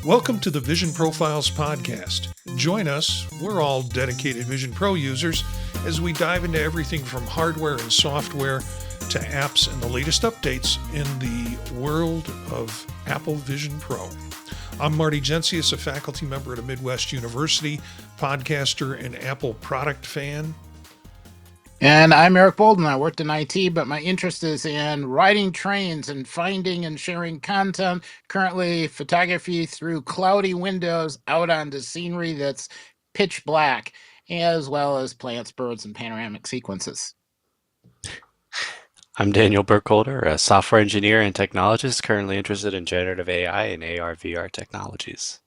Welcome to the Vision Profiles podcast. Join us, we're all dedicated Vision Pro users, as we dive into everything from hardware and software to apps and the latest updates in the world of Apple Vision Pro. I'm Marty Gensius, a faculty member at a Midwest University, podcaster and Apple product fan. And I'm Eric Bolden. I worked in IT, but my interest is in riding trains and finding and sharing content. Currently, photography through cloudy windows out onto scenery that's pitch black, as well as plants, birds, and panoramic sequences. I'm Daniel Burkholder, a software engineer and technologist currently interested in generative AI and AR/VR technologies.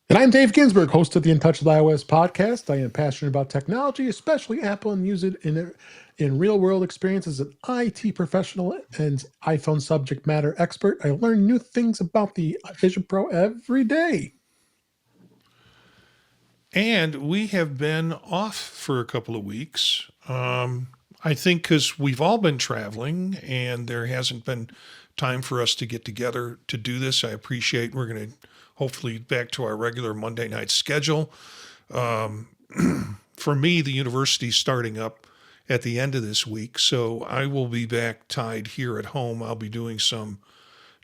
And I'm Dave Ginsburg, host of the In Touch with iOS podcast. I am passionate about technology, especially Apple, and use it in real-world experience as an IT professional and iPhone subject matter expert. I learn new things about the Vision Pro every day. And we have been off for a couple of weeks. I think because we've all been traveling and there hasn't been time for us to get together to do this. I appreciate we're going to hopefully back to our regular Monday night schedule. For me, the university's starting up at the end of this week, so I will be back tied here at home. I'll be doing some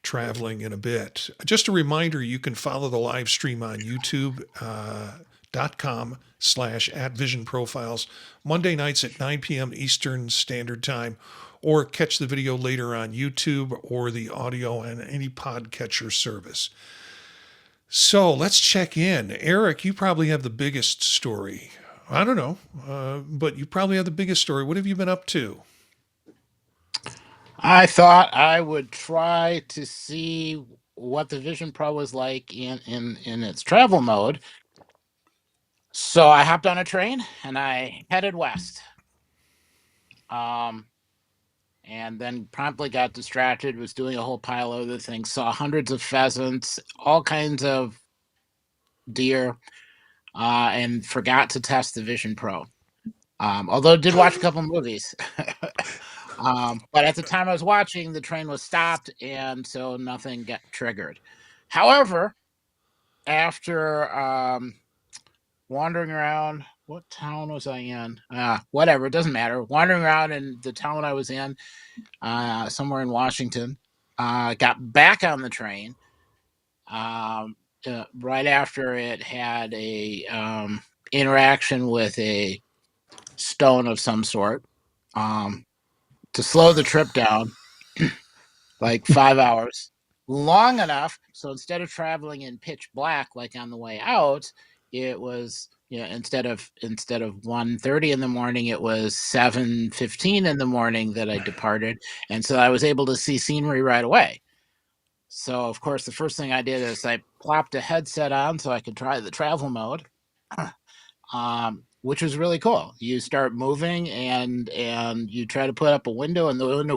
traveling in a bit. Just a reminder, you can follow the live stream on youtube.com/@visionprofiles Monday nights at 9 p.m. Eastern Standard Time, or catch the video later on YouTube or the audio on any podcatcher service. So let's check in. Eric, you probably have the biggest story. I don't know, but you probably have the biggest story. What have you been up to? I thought I would try to see what the Vision Pro was like in its travel mode. So I hopped on a train and I headed west. And then promptly got distracted, was doing a whole pile of other things, saw hundreds of pheasants, all kinds of deer, and forgot to test the Vision Pro. Although I did watch a couple movies. But at the time I was watching, the train was stopped, and so nothing got triggered. However, after wandering around, what town was I in? Whatever, it doesn't matter. Wandering around in the town I was in, somewhere in Washington, got back on the train right after it had a interaction with a stone of some sort to slow the trip down like 5 hours, long enough so instead of traveling in pitch black like on the way out, it was, instead of 1:30 in the morning, it was 7:15 in the morning that I departed, and so I was able to see scenery right away. So of course the first thing I did is I plopped a headset on so I could try the travel mode, which was really cool. You start moving and you try to put up a window, and the window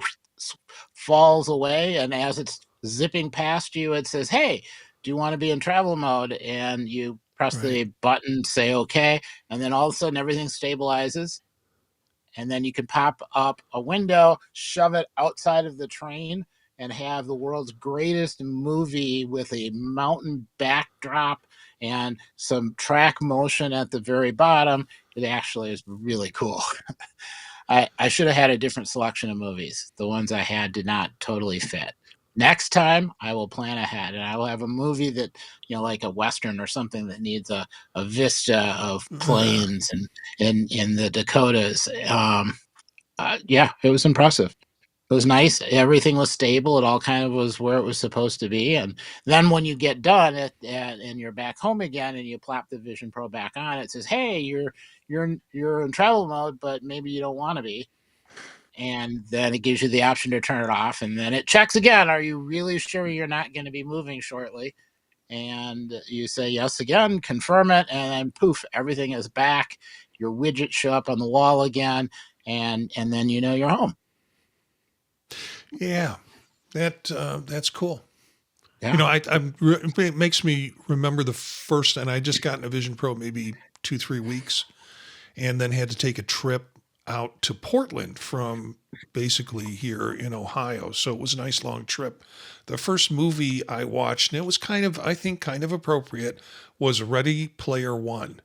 falls away, and as it's zipping past you, it says, "Hey, do you want to be in travel mode?" And you press the button, say okay, and then all of a sudden everything stabilizes, and then you can pop up a window, shove it outside of the train, and have the world's greatest movie with a mountain backdrop and some track motion at the very bottom. It actually is really cool. I should have had a different selection of movies. The ones I had did not totally fit. Next time, I will plan ahead, and I will have a movie that, like a Western or something that needs a vista of plains and in the Dakotas. Yeah, it was impressive. It was nice. Everything was stable. It all kind of was where it was supposed to be. And then when you get done and you're back home again and you plop the Vision Pro back on, it says, "Hey, you're in travel mode, but maybe you don't want to be." And then it gives you the option to turn it off. And then it checks again. Are you really sure you're not going to be moving shortly? And you say yes again, confirm it, and then poof, everything is back. Your widgets show up on the wall again, and then you're home. Yeah, that's cool. Yeah. It makes me remember the first, and I just got in a Vision Pro maybe 2-3 weeks, and then had to take a trip out to Portland from basically here in Ohio. So it was a nice long trip. The first movie I watched, and it was kind of, I think, kind of appropriate, was Ready Player One.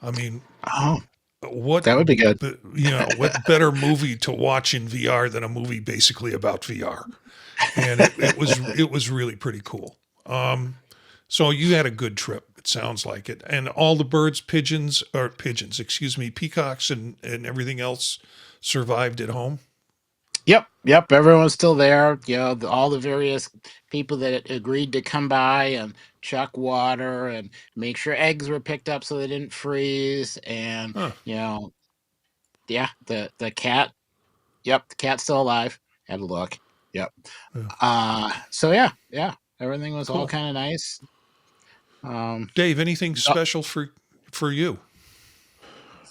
I mean, Oh, what, that would be good. what better movie to watch in VR than a movie basically about VR? And it was really pretty cool. So you had a good trip. It sounds like it. And all the birds, excuse me, peacocks and everything else survived at home. Yep. Everyone's still there. All the various people that agreed to come by and chuck water and make sure eggs were picked up so they didn't freeze. And Huh. yeah, the cat. Yep, the cat's still alive. Had a look. Yep. Yeah. So yeah, everything was all Cool. kind of nice. Dave, anything special for you?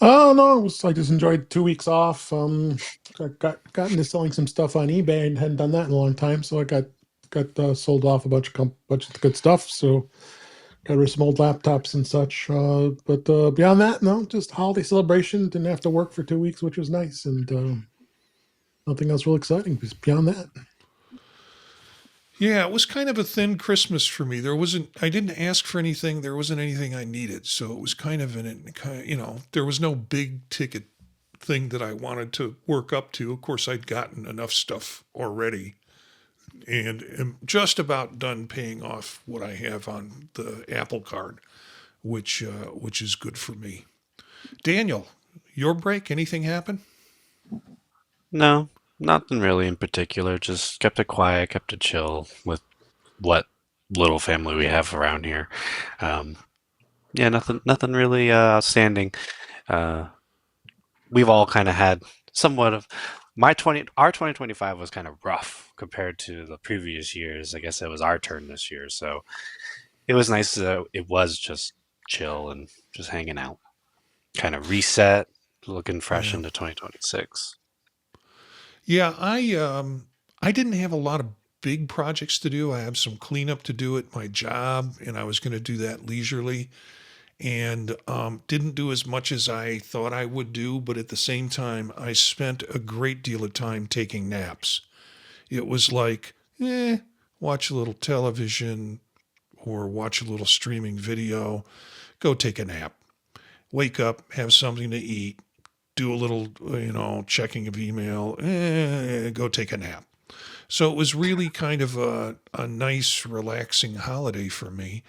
Oh no, I just enjoyed 2 weeks off. Got into selling some stuff on eBay and hadn't done that in a long time, so I got sold off a bunch of good stuff. So got rid of some old laptops and such. But beyond that, no, just holiday celebration. Didn't have to work for 2 weeks, which was nice, and nothing else real exciting beyond that. Yeah, it was kind of a thin Christmas for me. I didn't ask for anything. There wasn't anything I needed. So it was kind of there was no big ticket thing that I wanted to work up to. Of course, I'd gotten enough stuff already and am just about done paying off what I have on the Apple card, which is good for me. Daniel, your break, anything happen? No, nothing really in particular. Just kept it quiet, kept it chill with what little family we have around here. Yeah, nothing really outstanding. We've all kind of had somewhat of our 2025 was kind of rough compared to the previous years. I guess it was our turn this year, so it was nice that it was just chill and just hanging out, kind of reset, looking fresh Yeah. into 2026. Yeah, I didn't have a lot of big projects to do. I have some cleanup to do at my job, and I was going to do that leisurely, and didn't do as much as I thought I would do. But at the same time, I spent a great deal of time taking naps. It was like, watch a little television or watch a little streaming video, go take a nap, wake up, have something to eat, do a little, checking of email, go take a nap. So it was really kind of a nice, relaxing holiday for me.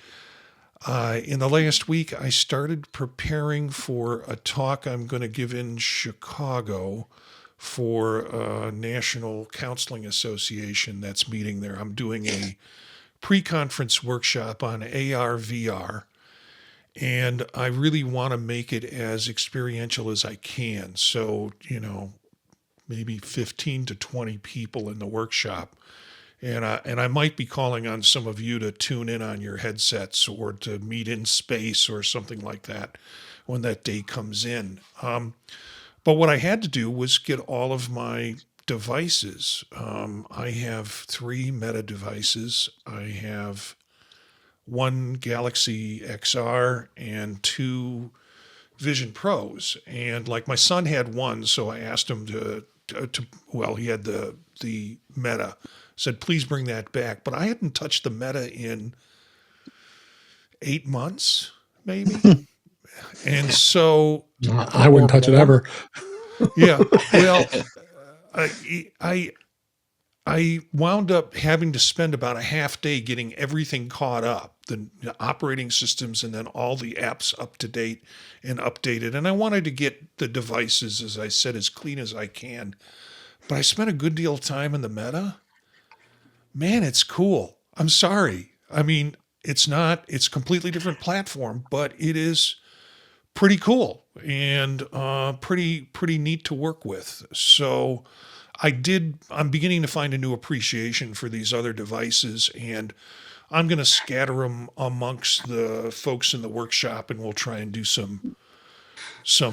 In the last week, I started preparing for a talk I'm going to give in Chicago for a National Counseling Association that's meeting there. I'm doing a pre-conference workshop on AR, VR, and I really want to make it as experiential as I can. So, maybe 15 to 20 people in the workshop. And I might be calling on some of you to tune in on your headsets or to meet in space or something like that when that day comes in. But what I had to do was get all of my devices. I have 3 Meta devices. I have one Galaxy XR and 2 Vision Pros. And like my son had one, so I asked him he had the Meta. Said, please bring that back. But I hadn't touched the Meta in 8 months, maybe. And so, I wouldn't touch it ever. Yeah. Well, I wound up having to spend about a half day getting everything caught up, the operating systems and then all the apps up to date and updated. And I wanted to get the devices, as I said, as clean as I can. But I spent a good deal of time in the Meta. Man, it's cool. I'm sorry. I mean, it's a completely different platform, but it is pretty cool and pretty neat to work with. So I'm beginning to find a new appreciation for these other devices, and I'm going to scatter them amongst the folks in the workshop, and we'll try and do some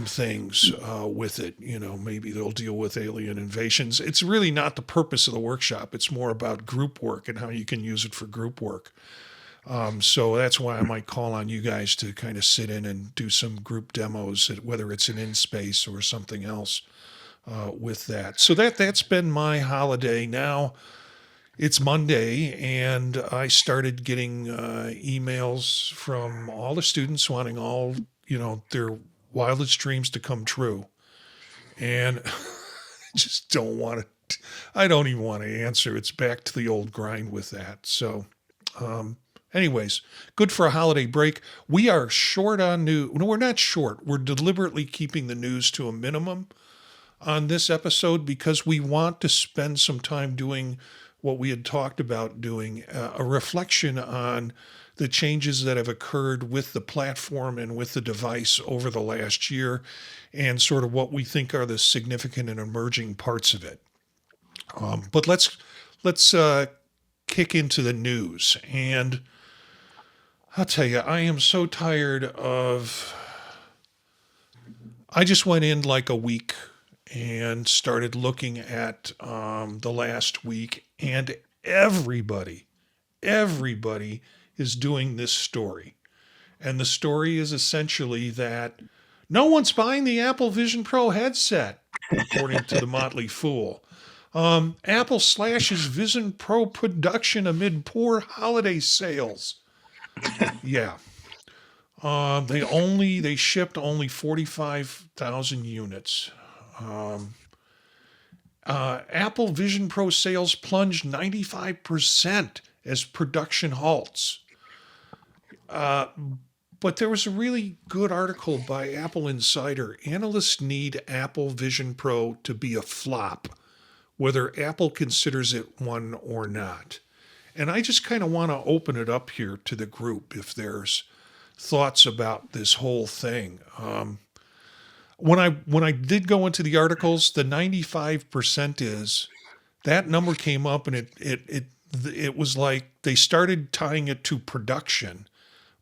things with it. Maybe they'll deal with alien invasions. It's really not the purpose of the workshop. It's more about group work and how you can use it for group work. So that's why I might call on you guys to kind of sit in and do some group demos, whether it's in space or something else. with that. So that's been my holiday. Now it's Monday, and I started getting emails from all the students wanting all their wildest dreams to come true, and I just don't want to. I don't even want to answer. It's back to the old grind with that. So, anyways, good for a holiday break. We are short on news. No, we're not short. We're deliberately keeping the news to a minimum on this episode because we want to spend some time doing what we had talked about doing, a reflection on the changes that have occurred with the platform and with the device over the last year, and sort of what we think are the significant and emerging parts of it. But let's kick into the news. And I'll tell you, I am so tired of. I just went in like a week and started looking at the last week, and everybody is doing this story. And the story is essentially that no one's buying the Apple Vision Pro headset, according to the Motley Fool. Apple slashes Vision Pro production amid poor holiday sales. Yeah. They shipped only 45,000 units. Apple Vision Pro sales plunged 95% as production halts. But there was a really good article by Apple Insider. Analysts need Apple Vision Pro to be a flop, whether Apple considers it one or not. And I just kind of want to open it up here to the group if there's thoughts about this whole thing. When I did go into the articles, the 95% is that number came up, and it was like they started tying it to production,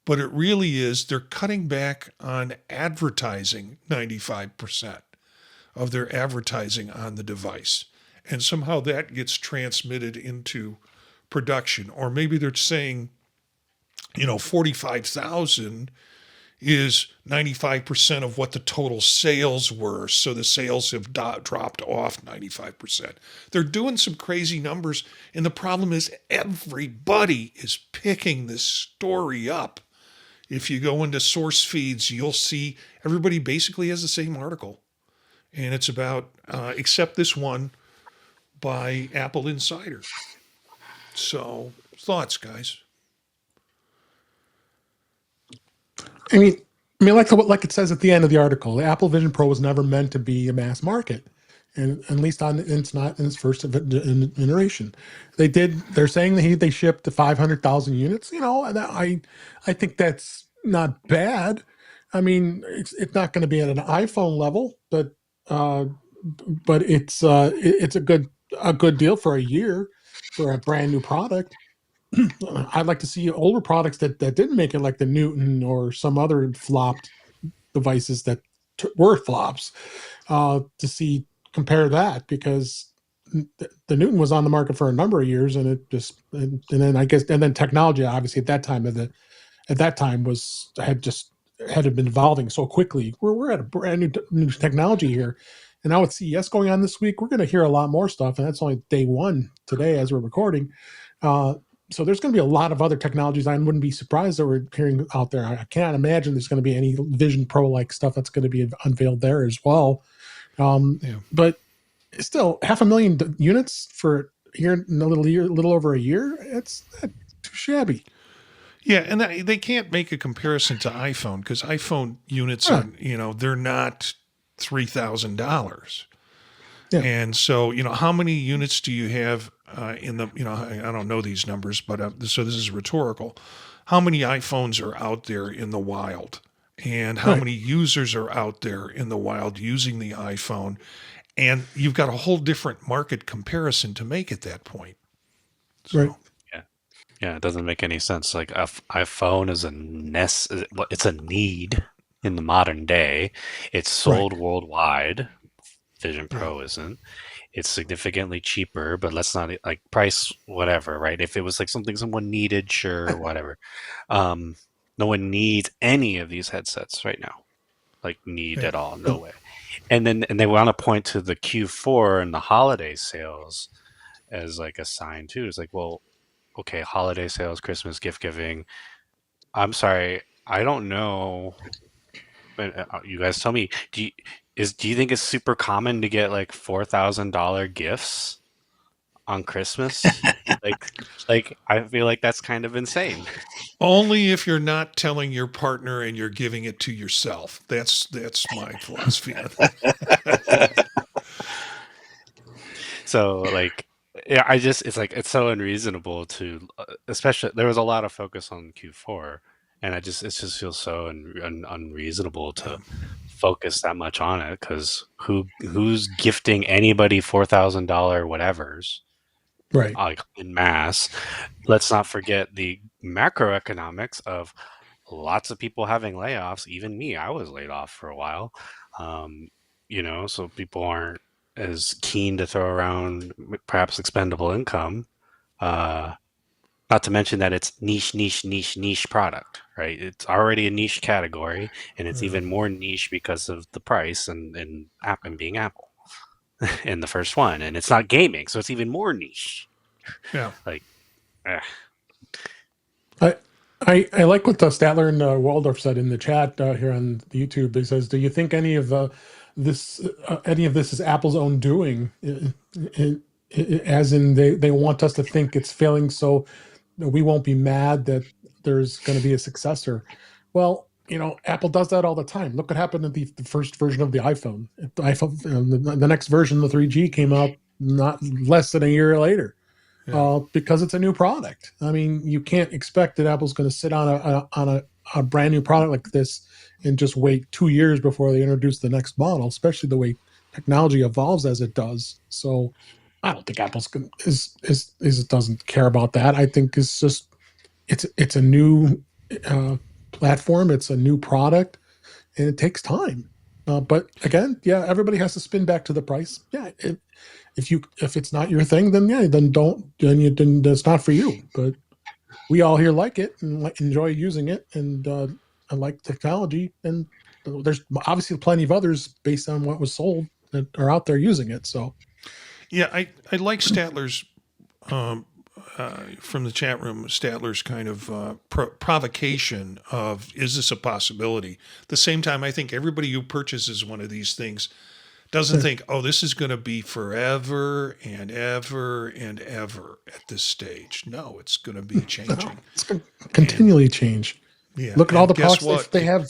but it really is they're cutting back on advertising 95% of their advertising on the device, and somehow that gets transmitted into production. Or maybe they're saying 45,000 is 95% of what the total sales were. So the sales have dropped off 95%. They're doing some crazy numbers. And the problem is everybody is picking this story up. If you go into source feeds, you'll see everybody basically has the same article. And it's about, except this one by Apple Insider. So thoughts, guys? I mean, like it says at the end of the article, the Apple Vision Pro was never meant to be a mass market, and at least it's not in its first iteration. They're saying that they shipped to 500,000 units. And I think that's not bad. I mean, it's not going to be at an iPhone level, but it's a good deal for a year for a brand new product. I'd like to see older products that didn't make it, like the Newton or some other flopped devices that were flops, to compare that, because the Newton was on the market for a number of years, and it just and then I guess and then technology obviously at that time had been evolving so quickly. We're at a brand new technology here, and now with CES going on this week, we're going to hear a lot more stuff, and that's only day one today as we're recording. So there's going to be a lot of other technologies. I wouldn't be surprised that we're hearing out there. I can't imagine there's going to be any Vision Pro like stuff that's going to be unveiled there as well. But still, 500,000 units for here in a little over a year. It's not too shabby. Yeah, and they can't make a comparison to iPhone because iPhone units are, they're not $3,000. Yeah. And so, how many units do you have in the, I don't know these numbers, but so this is rhetorical. How many iPhones are out there in the wild? And how many users are out there in the wild using the iPhone? And you've got a whole different market comparison to make at that point. So. Right. Yeah, it doesn't make any sense. Like iPhone is it's a need in the modern day. It's sold worldwide. Vision Pro isn't. It's significantly cheaper, but let's not like price whatever, right? If it was like something someone needed, sure, whatever. No one needs any of these headsets right now. Like at all, no way. and they want to point to the Q4 and the holiday sales as like a sign too. It's like, well, okay, holiday sales, Christmas gift giving. I'm sorry, I don't know. But you guys tell me. Do you think it's super common to get like $4,000 gifts on Christmas? Like I feel like that's kind of insane. Only if you're not telling your partner and you're giving it to yourself. That's my philosophy on that. So like, yeah, I just it's so unreasonable to, especially there was a lot of focus on Q4, and it just feels so unreasonable Yeah. to focus that much on it because who's gifting anybody $4,000 whatevers Right. like in mass? Let's not forget the macroeconomics of lots of people having layoffs. Even me, I was laid off for a while. Um, so people aren't as keen to throw around perhaps expendable income. Uh, Not to mention that it's niche product, right? It's already a niche category, and it's Yeah. even more niche because of the price and being Apple and the first one, and it's not gaming, so it's even more niche. Yeah. Like, eh. I I like what Statler and Waldorf said in the chat here on YouTube. He says, "Do you think any of this is Apple's own doing? As in, they want us to think it's failing, so we won't be mad that there's going to be a successor." Well, Apple does that all the time. Look what happened to the first version of the iPhone. The iPhone, the next version, the 3G, came out not less than a year later. Yeah. Because it's a new product. I mean, you can't expect that Apple's going to sit on a brand new product like this and just wait 2 years before they introduce the next model, especially the way technology evolves as it does. So, I don't think Apple's doesn't care about that. I think it's a new platform, it's a new product, and it takes time. But again, yeah, everybody has to spin back to the price. Yeah, if it's not your thing, then yeah, then that's not for you. But we all here like it and enjoy using it, and I like technology. And there's obviously plenty of others based on what was sold that are out there using it. So Yeah. I like Statler's from the chat room, Statler's kind of provocation of, is this a possibility? At the same time, I think everybody who purchases one of these things doesn't think, oh, this is going to be forever and ever and ever at this stage. No, it's going to be changing. it's going to continually change. Yeah. Look at all And the guess products what? they have.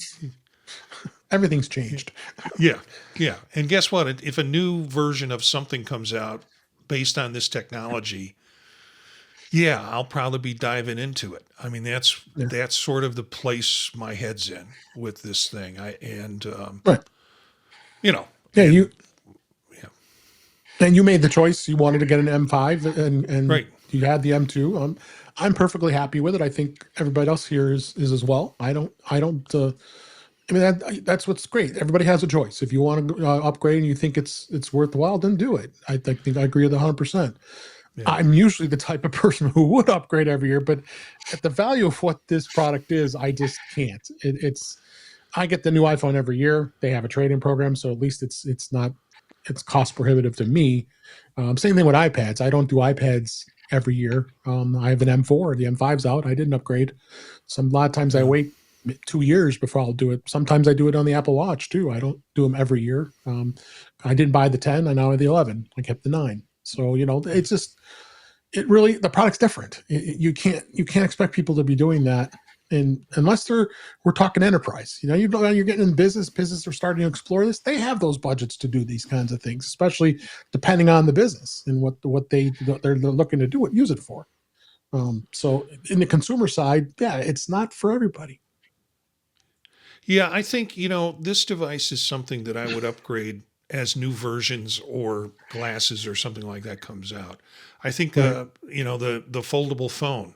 Everything's changed. Yeah. Yeah. And guess what? If a new version of something comes out based on this technology, yeah, I'll probably be diving into it. I mean, Yeah. that's sort of the place my head's in with this thing. Right. You know, Yeah. and yeah, And you made the choice. You wanted to get an M5, and right. you had the M2. I'm perfectly happy with it. I think everybody else here is as well. I don't. I mean, that's what's great. Everybody has a choice. If you want to upgrade and you think it's worthwhile, then do it. I think I agree with 100%. Yeah. I'm usually the type of person who would upgrade every year, but at the value of what this product is, I just can't. I get the new iPhone every year. They have a trade-in program, so at least it's not cost prohibitive to me. Same thing with iPads. I don't do iPads every year. I have an M4. The M5's out. I didn't upgrade. A lot of times I Yeah. wait 2 years before I'll do it. Sometimes I do it on the Apple Watch too. I don't do them every year. I didn't buy the 10. I now have the 11. I kept the 9. So it's just the product's different. You can't expect people to be doing that, and unless we're talking enterprise. You're getting in business are starting to explore this. They have those budgets to do these kinds of things, especially depending on the business and what they're looking to do it, use it for. So in the consumer side, yeah, it's not for everybody. Yeah, I think, this device is something that I would upgrade as new versions or glasses or something like that comes out. I think, Right. the foldable phone.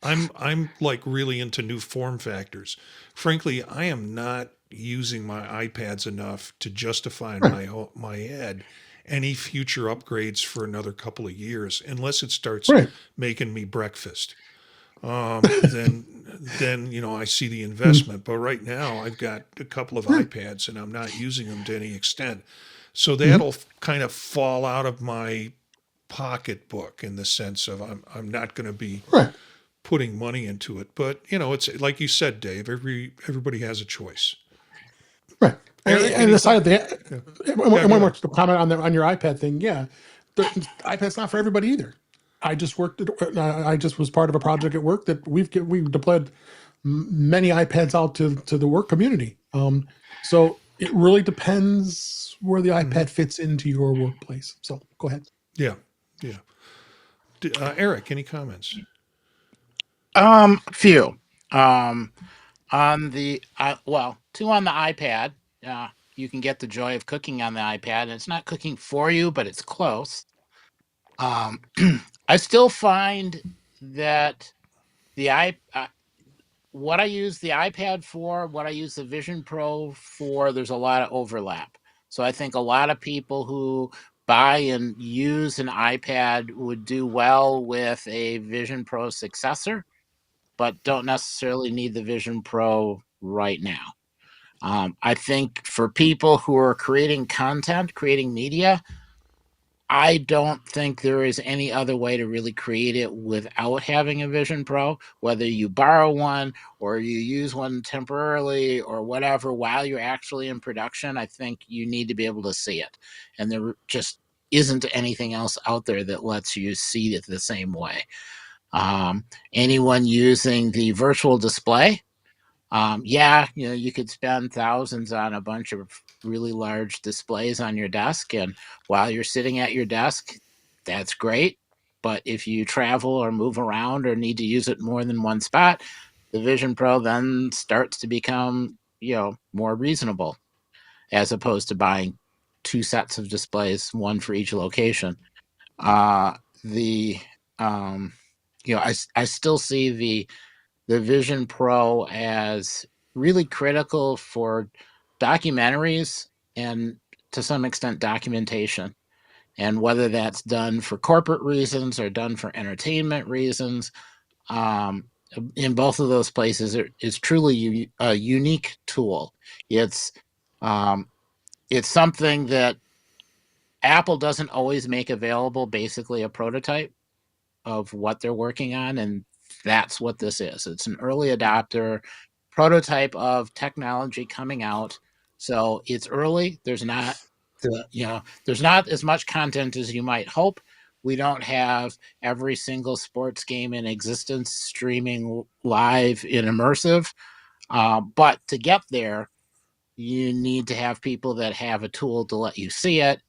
I'm like really into new form factors. Frankly, I am not using my iPads enough to justify in my head any future upgrades for another couple of years, unless it starts Right. making me breakfast. then I see the investment. But right now, I've got a couple of iPads, and I'm not using them to any extent. So that'll kind of fall out of my pocketbook in the sense of I'm not going to be Right. putting money into it. But it's like you said, Dave. Everybody has a choice. Right. Eric, And aside of anything? that, Yeah, one go more ahead. comment on your iPad thing. Yeah, the iPad's not for everybody either. I just I just was part of a project at work that we deployed many iPads out to the work community. So it really depends where the iPad fits into your workplace. So go ahead. Yeah, yeah. Eric, any comments? Few. Um, on the two on the iPad. You can get the joy of cooking on the iPad, and it's not cooking for you, but it's close. Um, I still find that the what I use the iPad for, what I use the Vision Pro for, there's a lot of overlap. So I think a lot of people who buy and use an iPad would do well with a Vision Pro successor, but don't necessarily need the Vision Pro right now. I think for people who are creating content, creating media, I don't think there is any other way to really create it without having a Vision Pro, whether you borrow one or you use one temporarily or whatever while you're actually in production. I think you need to be able to see it. And there just isn't anything else out there that lets you see it the same way. Anyone using the virtual display, you could spend thousands on a bunch of really large displays on your desk. And while you're sitting at your desk, that's great. But if you travel or move around or need to use it more than one spot, the Vision Pro then starts to become, more reasonable as opposed to buying two sets of displays, one for each location. The, I still see the Vision Pro as really critical for documentaries and to some extent documentation. And whether that's done for corporate reasons or done for entertainment reasons, um, in both of those places, it's truly a unique tool. It's um, it's something that Apple doesn't always make available. Basically, a prototype of what they're working on, and that's what this is. It's an early adopter prototype of technology coming out. So it's early. There's not as much content as you might hope. We don't have every single sports game in existence streaming live in immersive. But to get there, you need to have people that have a tool to let you see it.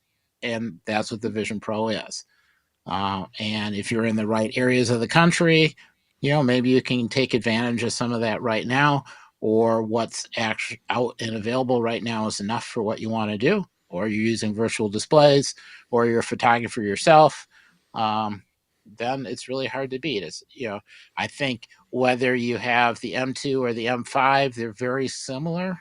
And that's what the Vision Pro is. And if you're in the right areas of the country, maybe you can take advantage of some of that right now, or what's actually out and available right now is enough for what you want to do, or you're using virtual displays, or you're a photographer yourself. Then it's really hard to beat. I think whether you have the M2 or the M5, they're very similar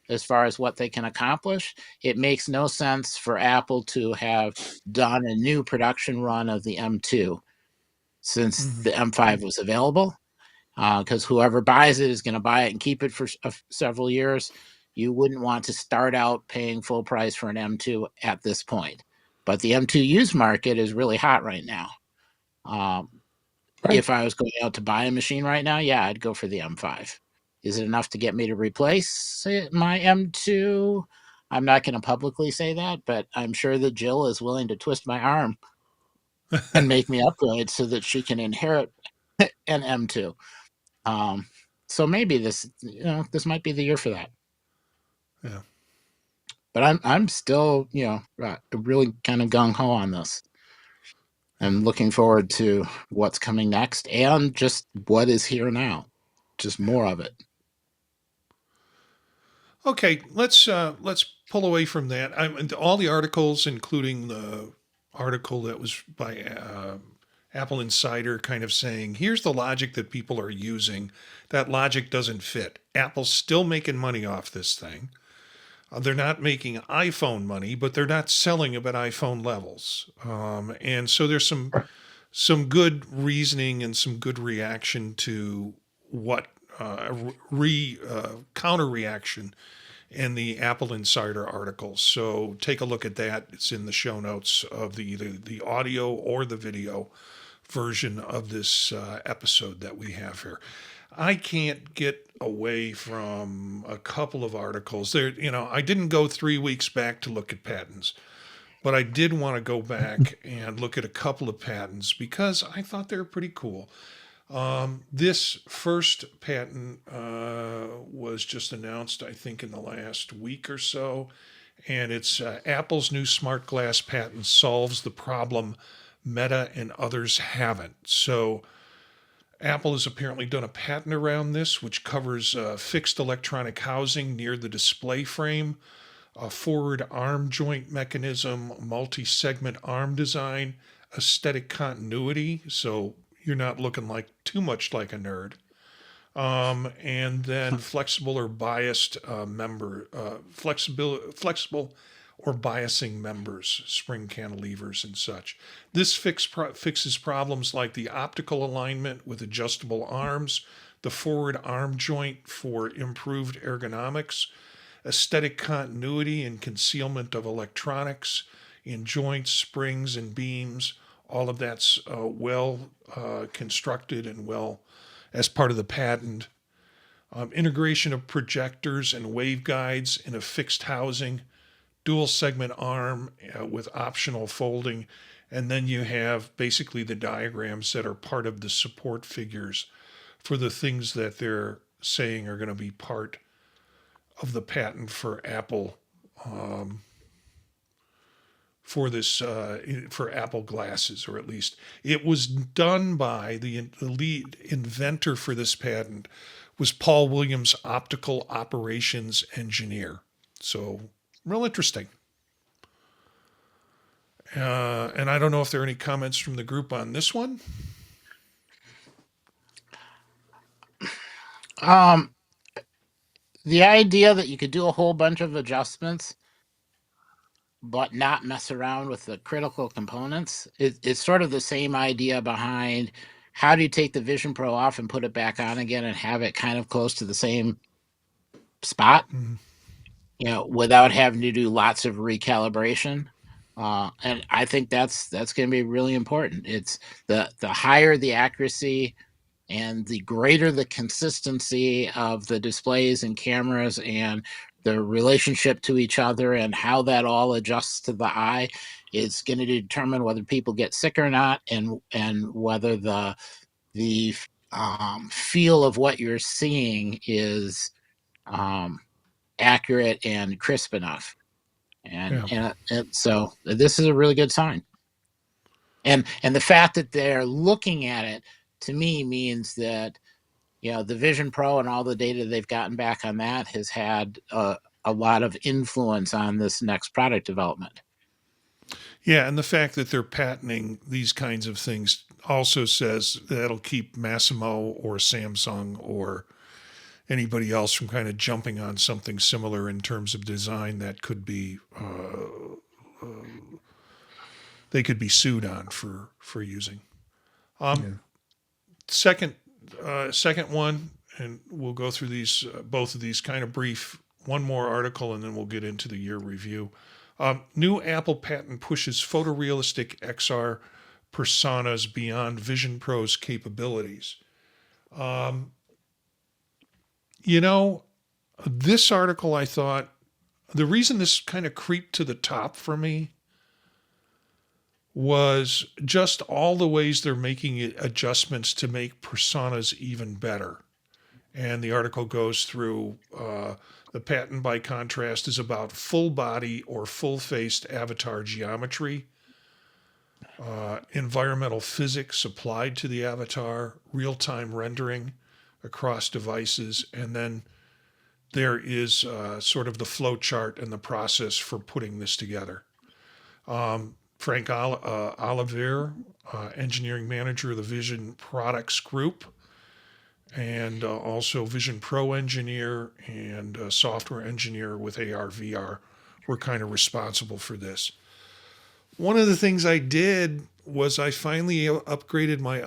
as far as what they can accomplish. It makes no sense for Apple to have done a new production run of the M2 since the M5 was available, because whoever buys it is going to buy it and keep it for several years. You wouldn't want to start out paying full price for an M2 at this point. But the M2 used market is really hot right now. Right. If I was going out to buy a machine right now, yeah, I'd go for the M5. Is it enough to get me to replace my M2? I'm not going to publicly say that, but I'm sure that Jill is willing to twist my arm and make me upgrade so that she can inherit an M2. So maybe this might be the year for that. Yeah. But I'm still, really kind of gung ho on this. I'm looking forward to what's coming next and just what is here now. Just more of it. Okay, let's pull away from that. All the articles, including the article that was by Apple Insider, kind of saying, here's the logic that people are using. That logic doesn't fit. Apple's still making money off this thing. They're not making iPhone money, but they're not selling them at iPhone levels. And so there's some good reasoning and some good reaction to what counter reaction in the Apple Insider article. So take a look at that. It's in the show notes of either the audio or the video version of this episode that we have here. I can't get away from a couple of articles there. I didn't go 3 weeks back to look at patents, but I did want to go back and look at a couple of patents because I thought they were pretty cool. This first patent was just announced, I think, in the last week or so, and it's Apple's new smart glass patent solves the problem Meta and others haven't. So Apple has apparently done a patent around this, which covers fixed electronic housing near the display frame, a forward arm joint mechanism, multi-segment arm design, aesthetic continuity, so you're not looking like too much like a nerd. And then flexible or biased flexible or biasing members, spring cantilevers and such. This fixes problems like the optical alignment with adjustable arms, the forward arm joint for improved ergonomics, aesthetic continuity and concealment of electronics in joints, springs, and beams. All of that's well constructed and well as part of the patent. Integration of projectors and waveguides in a fixed housing, dual segment arm with optional folding, and then you have basically the diagrams that are part of the support figures for the things that they're saying are going to be part of the patent for Apple for this for Apple glasses, or at least it was done by the lead inventor for this patent was Paul Williams, optical operations engineer. So real interesting. And I don't know if there are any comments from the group on this one. The idea that you could do a whole bunch of adjustments but not mess around with the critical components, it's sort of the same idea behind how do you take the Vision Pro off and put it back on again and have it kind of close to the same spot, without having to do lots of recalibration. And I think that's going to be really important. It's the higher the accuracy and the greater the consistency of the displays and cameras and the relationship to each other and how that all adjusts to the eye is going to determine whether people get sick or not, and whether the feel of what you're seeing is accurate and crisp enough. And so this is a really good sign. And the fact that they're looking at it, to me, means that the Vision Pro and all the data they've gotten back on that has had a lot of influence on this next product development. Yeah, and the fact that they're patenting these kinds of things also says that'll keep Massimo or Samsung or anybody else from kind of jumping on something similar in terms of design that could be they could be sued on for using. Second one, and we'll go through these both of these kind of brief. One more article, and then we'll get into the year review. New Apple patent pushes photorealistic XR personas beyond Vision Pro's capabilities. This article, I thought, the reason this kind of creeped to the top for me was just all the ways they're making adjustments to make personas even better. And the article goes through the patent, by contrast, is about full body or full-faced avatar geometry, environmental physics applied to the avatar, real-time rendering across devices, and then there is sort of the flow chart and the process for putting this together. Frank Oliver, engineering manager of the Vision Products Group, and also Vision Pro engineer and software engineer with AR/VR, were kind of responsible for this. One of the things I did was I finally upgraded my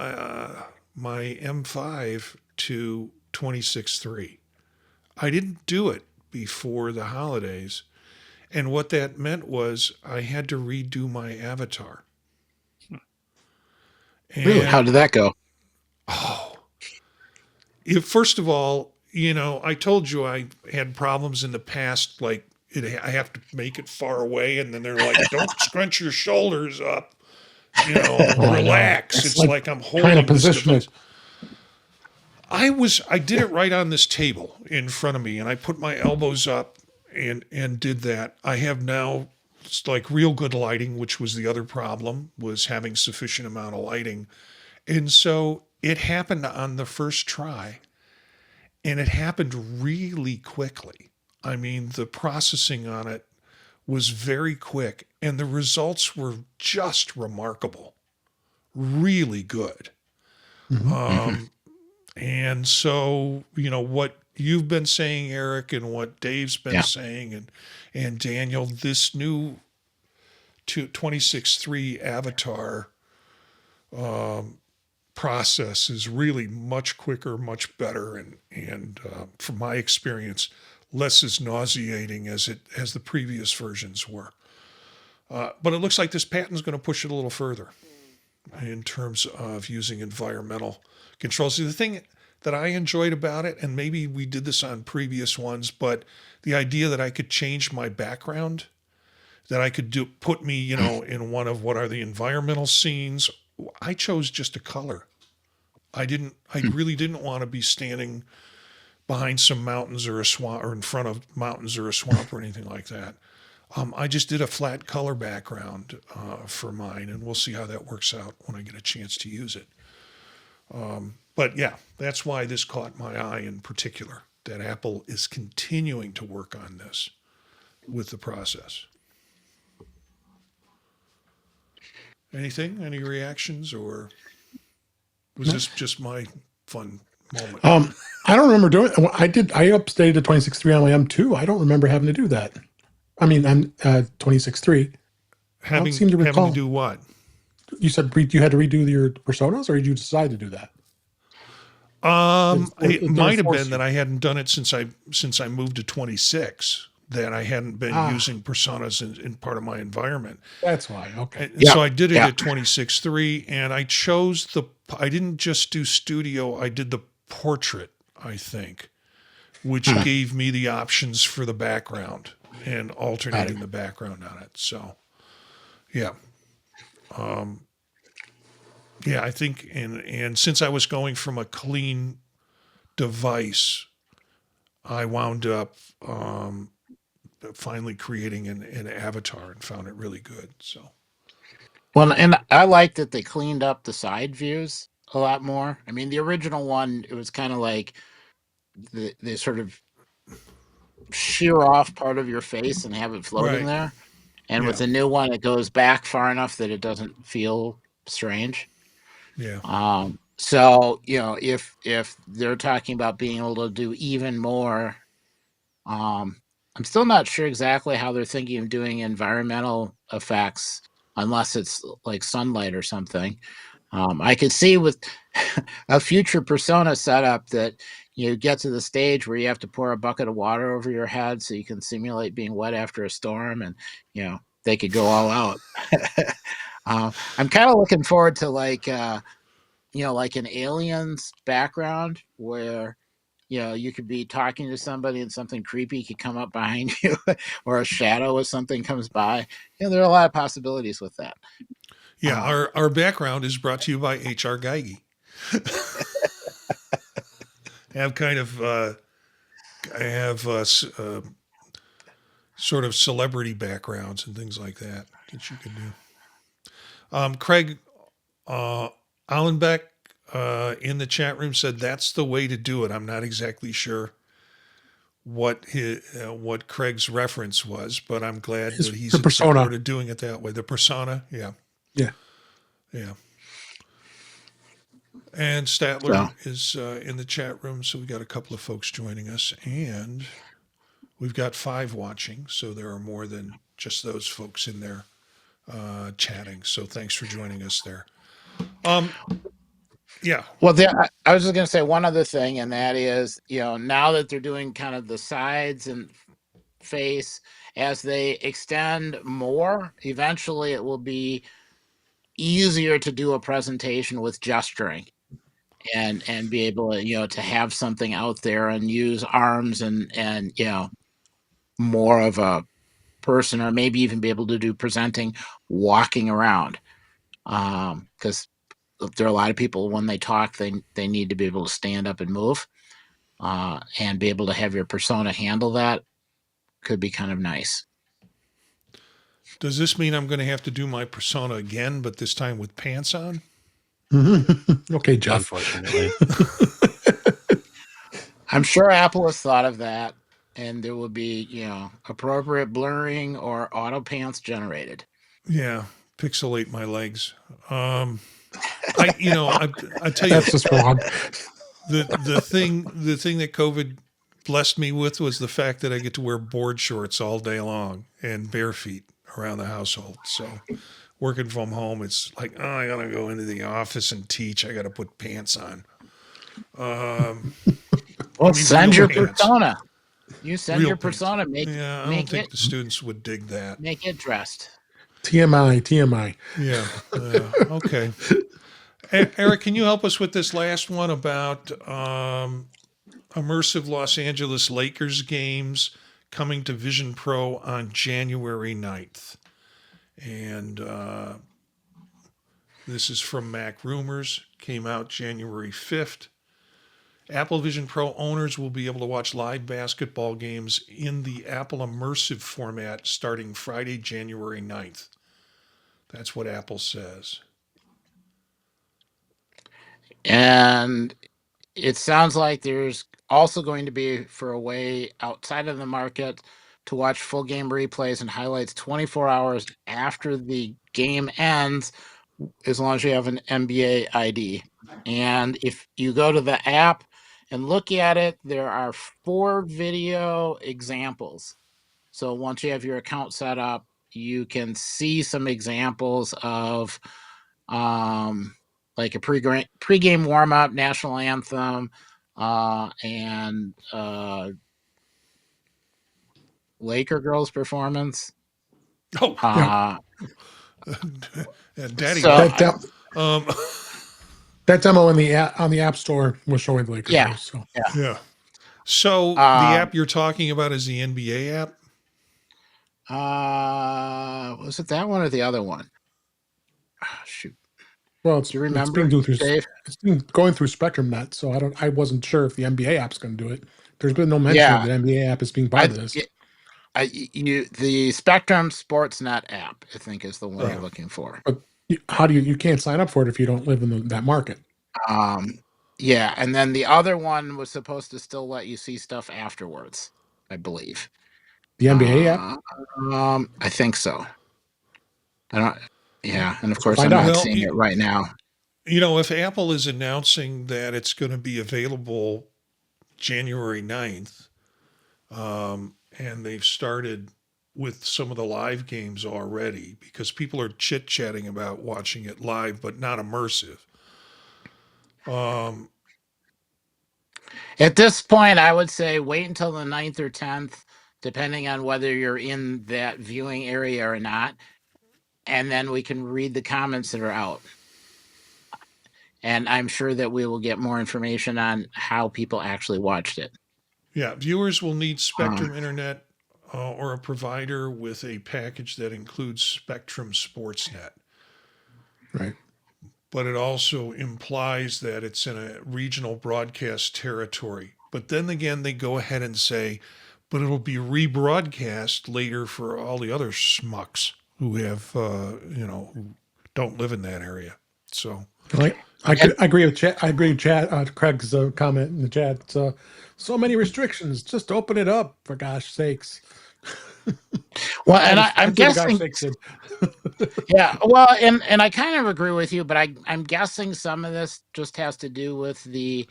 M5 to 26.3. I didn't do it before the holidays, and what that meant was I had to redo my avatar. Really? How And did that go? first of all, I told you I had problems in the past, like I have to make it far away, and then they're like, "Don't scrunch your shoulders up, Oh, I know. relax." It's like I'm trying to holding this position device. it. I did it right on this table in front of me, and I put my elbows up and did that. I have now like real good lighting, which was the other problem, was having sufficient amount of lighting. And so it happened on the first try, and it happened really quickly. I mean, the processing on it was very quick, and the results were just remarkable, really good. Mm-hmm. And so, what you've been saying, Eric, and what Dave's been saying, and Daniel, this new 26.3 avatar process is really much quicker, much better, and from my experience, less as nauseating as the previous versions were. But it looks like this patent's going to push it a little further in terms of using environmental controls. See, the thing that I enjoyed about it, and maybe we did this on previous ones, but the idea that I could change my background, that I could put me, in one of what are the environmental scenes. I chose just a color. I really didn't want to be standing behind some mountains or a swamp, or in front of mountains or a swamp or anything like that. I just did a flat color background for mine, and we'll see how that works out when I get a chance to use it. But yeah, that's why this caught my eye in particular, that Apple is continuing to work on this with the process. Anything? Any reactions, or was this just my fun moment? I don't remember doing. I did. I updated to 26.3 on my M2. I don't remember having to do that. I mean, I'm 26.3. I don't seem to Having to recall. do what? You said you had to redo your personas, or did you decide to do that? It Did might it have force been you? that I hadn't done it since I moved to 26. That I hadn't been using personas in part of my environment. That's why. Okay. And so I did it at 26.3, and I chose I didn't just do studio, I did the portrait, I think, which gave me the options for the background and alternating the background on it. So, yeah. Yeah, I think, and since I was going from a clean device, I wound up finally creating an avatar and found it really good. So, Well, and I like that they cleaned up the side views a lot more. I mean, the original one, it was kind of like they sort of shear off part of your face and have it floating right. there. And with Yeah. the new one, it goes back far enough that it doesn't feel strange. Yeah. So if they're talking about being able to do even more, I'm still not sure exactly how they're thinking of doing environmental effects, unless it's like sunlight or something. I could see with a future persona setup that you get to the stage where you have to pour a bucket of water over your head so you can simulate being wet after a storm, and they could go all out. I'm kind of looking forward to like an aliens background where you could be talking to somebody and something creepy could come up behind you, or a shadow of something comes by. There are a lot of possibilities with that. Yeah. Our background is brought to you by H.R. Geige. have kind of I have sort of celebrity backgrounds and things like that you could do. Craig Allenbeck in the chat room said that's the way to do it. I'm not exactly sure what Craig's reference was, but I'm glad that he's the in persona. support of doing it that way. The persona, yeah, Yeah. yeah. And Statler is in the chat room, so we got a couple of folks joining us, and we've got 5 watching, so there are more than just those folks in there chatting. So thanks for joining us there. Yeah. Well, I was just going to say one other thing, and that is, now that they're doing kind of the sides and face, as they extend more, eventually it will be easier to do a presentation with gesturing and be able to, to have something out there and use arms and more of a person, or maybe even be able to do presenting walking around. Because there are a lot of people, when they talk, they need to be able to stand up and move, and be able to have your persona handle that could be kind of nice. Does this mean I'm going to have to do my persona again, but this time with pants on? Okay, Jeff. Unfortunately. I'm sure Apple has thought of that, and there will be, appropriate blurring or auto pants generated. Yeah, pixelate my legs. I tell you, That's just wrong. the thing that COVID blessed me with was the fact that I get to wear board shorts all day long and bare feet around the household. So working from home, it's like, oh, I gotta go into the office and teach. I gotta put pants on. Well, send real your pants. persona. You send Real your pants. persona. I don't think the students would dig that. Make it dressed. TMI. Yeah. Okay. Eric, can you help us with this last one about immersive Los Angeles Lakers games coming to Vision Pro on January 9th? And this is from Mac Rumors, came out January 5th. Apple Vision Pro owners will be able to watch live basketball games in the Apple Immersive format starting Friday, January 9th. That's what Apple says. And it sounds like there's also going to be, for a way outside of the market, to watch full game replays and highlights 24 hours after the game ends, as long as you have an NBA ID. And if you go to the app and look at it, there are 4 video examples. So once you have your account set up, you can see some examples of like a pre-game warm-up, national anthem, and Laker girls performance. Oh, Daddy. So, that demo on the App Store was showing the Lakers. Yeah. So. Yeah. So the app you're talking about is the NBA app? Was it that one or the other one? Shoot. Well, Do you remember, it's been going through Spectrum Net, so I wasn't sure if the NBA app's going to do it. There's been no mention of the NBA app as being part of this. The Spectrum Sportsnet app, I think, is the one you're looking for. But how do you can't sign up for it if you don't live in that market? Yeah, and then the other one was supposed to still let you see stuff afterwards, I believe. The NBA app? I think so. And of course I'm not seeing it right now. If Apple is announcing that it's going to be available January 9th, and they've started with some of the live games already, because people are chit-chatting about watching it live, but not immersive. At this point, I would say wait until the 9th or 10th, depending on whether you're in that viewing area or not. And then we can read the comments that are out. And I'm sure that we will get more information on how people actually watched it. Yeah, viewers will need Spectrum Internet or a provider with a package that includes Spectrum Sportsnet. Right. But it also implies that it's in a regional broadcast territory. But then again, they go ahead and say, but it'll be rebroadcast later for all the other schmucks who have, who don't live in that area. So I agree with Chad. I agree with Chad, Craig's comment in the chat. So many restrictions. Just open it up, for gosh sakes. Well, and I'm guessing. Yeah, well, and I kind of agree with you, but I'm guessing some of this just has to do with the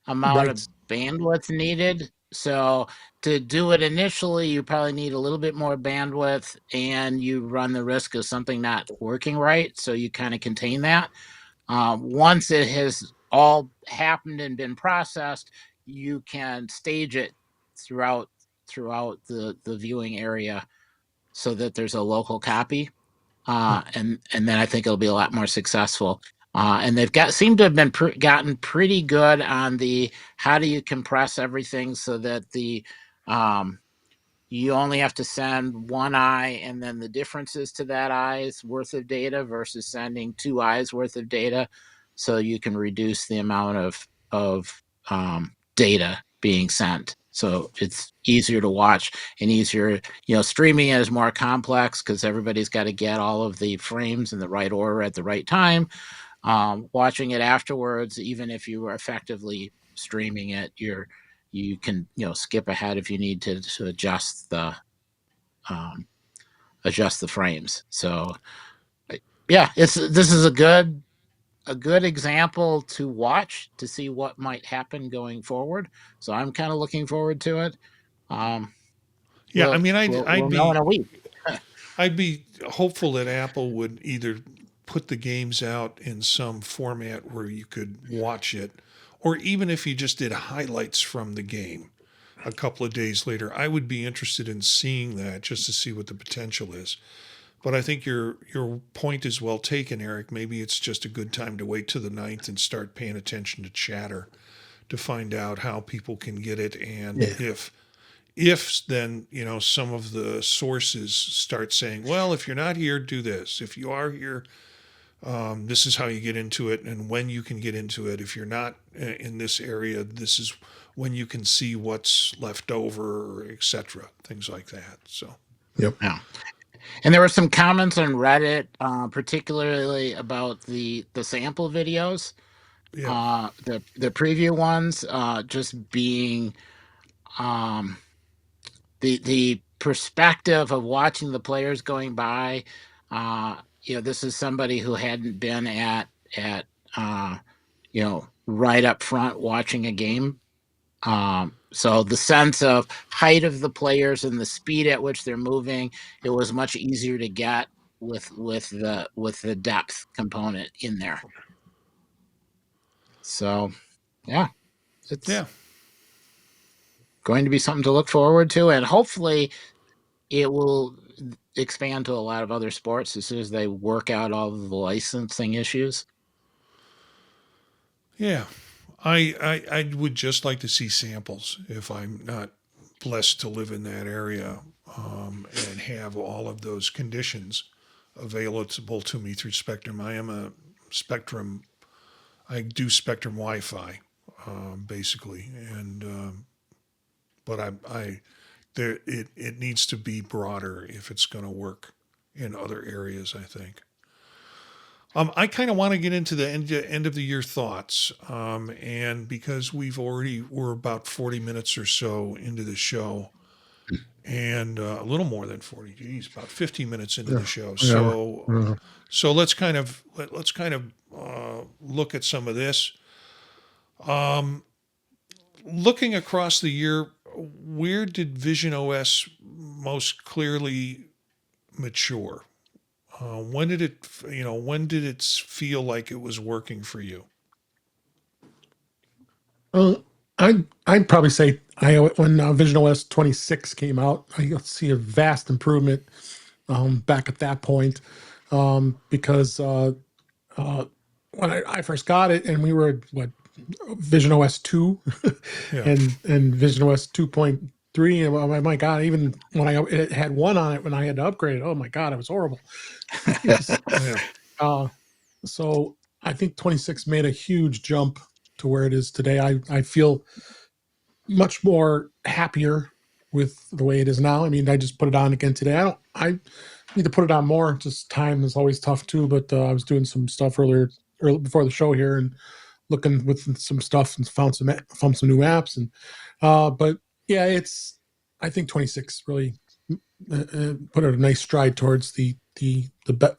amount of bandwidth needed. So to do it initially, you probably need a little bit more bandwidth, and you run the risk of something not working right. So you kind of contain that. Once it has all happened and been processed, you can stage it throughout the viewing area so that there's a local copy. And then I think it'll be a lot more successful. And they've seem to have been gotten pretty good on the how do you compress everything so that the you only have to send one eye and then the differences to that eye's worth of data versus sending two eyes worth of data, so you can reduce the amount of data being sent. So it's easier to watch and easier. Streaming is more complex because everybody's got to get all of the frames in the right order at the right time. Watching it afterwards, even if you were effectively streaming it, you can skip ahead if you need to adjust the frames. So yeah, this is a good example to watch to see what might happen going forward. So I'm kind of looking forward to it. Yeah, I we'll, mean, we'll know in a week. I'd be hopeful that Apple would either put the games out in some format where you could watch it, or even if you just did highlights from the game a couple of days later. I would be interested in seeing that just to see what the potential is. But I think your point is well taken, Eric. Maybe it's just a good time to wait to the 9th and start paying attention to chatter to find out how people can get it, and Yeah. if then some of the sources start saying, well, if you're not here, do this. If you are here, this is how you get into it and when you can get into it. If you're not in this area, this is when you can see what's left over, etc. Things like that. So Yep. Yeah. And there were some comments on Reddit, particularly about the sample videos, yeah, the preview ones, just being the perspective of watching the players going by. This is somebody who hadn't been at right up front watching a game. So the sense of height of the players and the speed at which they're moving, it was much easier to get with the depth component in there. So yeah, it's yeah. going to be something to look forward to, and hopefully it will expand to a lot of other sports as soon as they work out all of the licensing issues. Yeah, I would just like to see samples if I'm not blessed to live in that area, and have all of those conditions available to me through Spectrum. I am a Spectrum. I do Spectrum Wi-Fi, basically, and but I there it needs to be broader if it's going to work in other areas, I think. I kind of want to get into the end of the year thoughts, and because we're about 40 minutes or so into the show, and a little more than 40, geez, about 50 minutes into the show. So let's kind of look at some of this. Looking across the year, where did visionOS most clearly mature? When did it feel like it was working for you? I'd probably say when visionOS 26 came out, I see a vast improvement back at that point, because when I first got it, and we were what visionOS 2 Yeah. and visionOS 2.3, and oh my God, even when it had one on it when I had to upgrade it, oh my God, it was horrible. Yeah. So I think 26 made a huge jump to where it is today. I feel much more happier with the way it is now. I mean, I just put it on again today. I need to put it on more. Just time is always tough too. But I was doing some stuff early before the show here and looking with some stuff and found some new apps. And but yeah, I think 26 really put a nice stride towards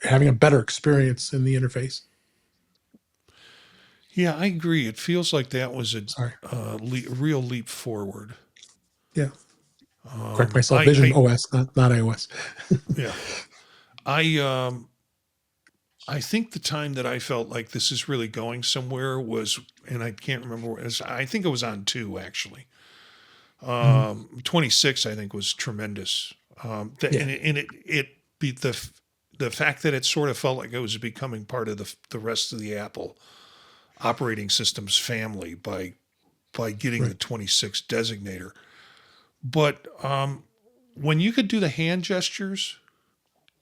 having a better experience in the interface. Yeah, I agree. It feels like that was Sorry. real leap forward. Yeah. Correct myself. I Vision OS, not iOS. yeah. I think the time that I felt like this is really going somewhere was, and I can't remember what it was, I think it was on 2 actually. 26 I think was tremendous. Yeah. And it beat the fact that it sort of felt like it was becoming part of the rest of the Apple operating systems family by getting the Right. 26 designator. But when you could do the hand gestures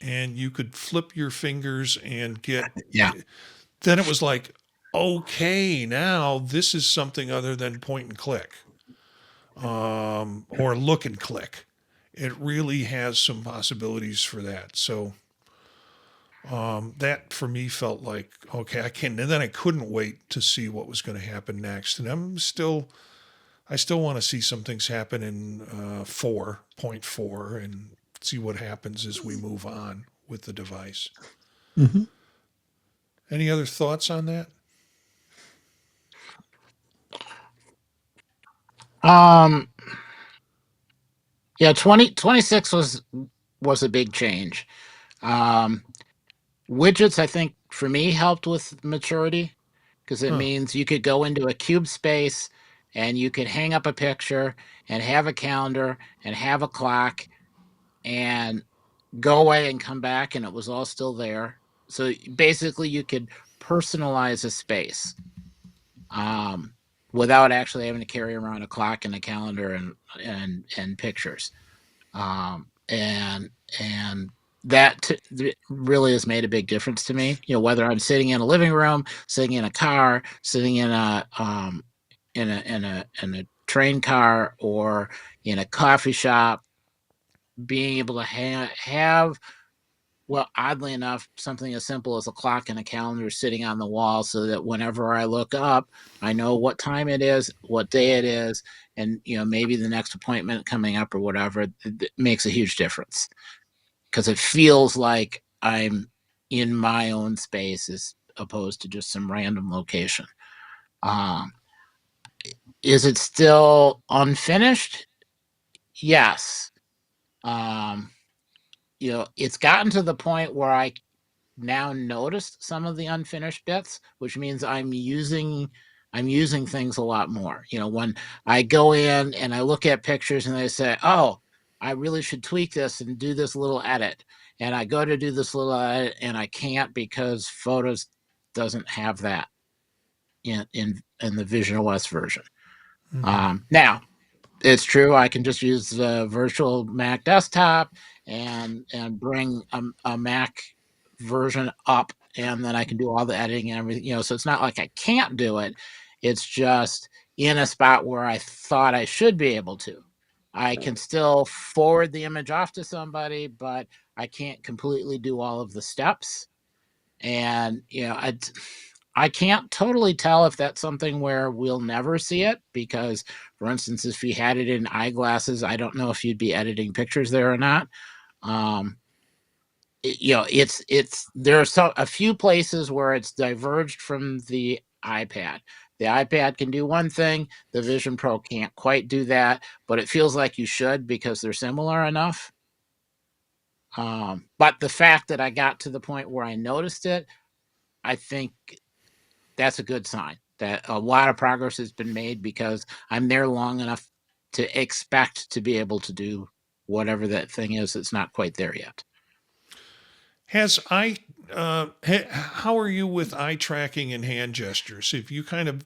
and you could flip your fingers and get, Yeah. then it was like, okay, now this is something other than point and click, or look and click. It really has some possibilities for that. So that for me felt like, okay, I can, and then I couldn't wait to see what was going to happen next. And I still want to see some things happen in 4.4 and see what happens as we move on with the device. Mm-hmm. Any other thoughts on that? Yeah, 2026 was a big change. Um, Widgets, I think, for me, helped with maturity because it Huh. means you could go into a cube space and you could hang up a picture and have a calendar and have a clock and go away and come back, and it was all still there. So basically, you could personalize a space without actually having to carry around a clock and a calendar and pictures. And that really has made a big difference to me. You know, whether I'm sitting in a living room, sitting in a car, sitting in a train car, or in a coffee shop, being able to have, well, oddly enough, something as simple as a clock and a calendar sitting on the wall so that whenever I look up, I know what time it is, what day it is, and maybe the next appointment coming up or whatever. It makes a huge difference because it feels like I'm in my own space as opposed to just some random location. Um, is it still unfinished? Yes. Um, it's gotten to the point where I now noticed some of the unfinished bits, which means I'm using things a lot more. When I go in and I look at pictures and they say, "Oh, I really should tweak this and do this little edit," and I go to do this little edit and I can't because Photos doesn't have that in the visionOS version. Now, it's true. I can just use the virtual Mac desktop and bring a Mac version up, and then I can do all the editing and everything. So it's not like I can't do it. It's just in a spot where I thought I should be able to. I can still forward the image off to somebody, but I can't completely do all of the steps. And I can't totally tell if that's something where we'll never see it because, for instance, if you had it in eyeglasses, I don't know if you'd be editing pictures there or not. It's there are a few places where it's diverged from the iPad. The iPad can do one thing, the Vision Pro can't quite do that, but it feels like you should because they're similar enough. But the fact that I got to the point where I noticed it, I think that's a good sign that a lot of progress has been made because I'm there long enough to expect to be able to do whatever that thing is that's not quite there yet. How are you with eye tracking and hand gestures? Have you kind of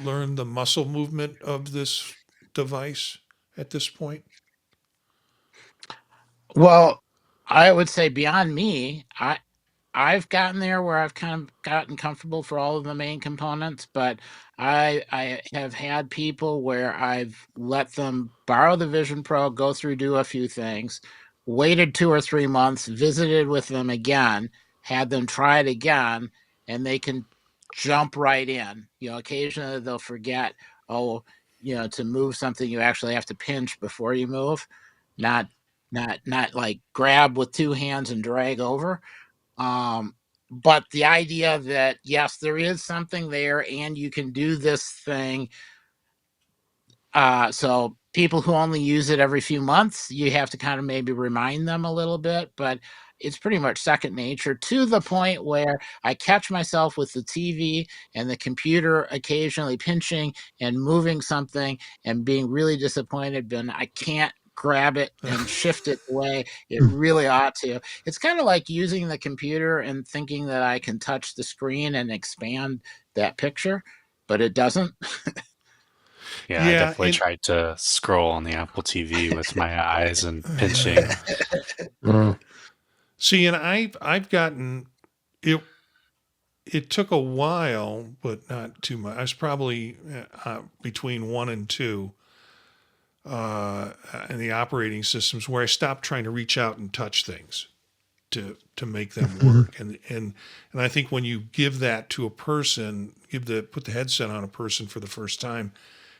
learned the muscle movement of this device at this point? Well, I would say beyond me, I've gotten there where I've kind of gotten comfortable for all of the main components, but I have had people where I've let them borrow the Vision Pro, go through, do a few things, waited 2 or 3 months, visited with them again, had them try it again, and they can jump right in. Occasionally they'll forget, oh, to move something you actually have to pinch before you move, not not like grab with two hands and drag over. But the idea that yes, there is something there and you can do this thing. So people who only use it every few months, you have to kind of maybe remind them a little bit, but it's pretty much second nature, to the point where I catch myself with the TV and the computer occasionally pinching and moving something and being really disappointed, but I can't grab it and shift it the way it really ought to. It's kind of like using the computer and thinking that I can touch the screen and expand that picture, but it doesn't. Yeah, I Yeah, definitely tried to scroll on the Apple TV with my eyes and pinching. see, and I've gotten it. It took a while, but not too much. I was probably between 1 and 2 in the operating systems where I stopped trying to reach out and touch things to make them work. And I think when you give that to a person, put the headset on a person for the first time,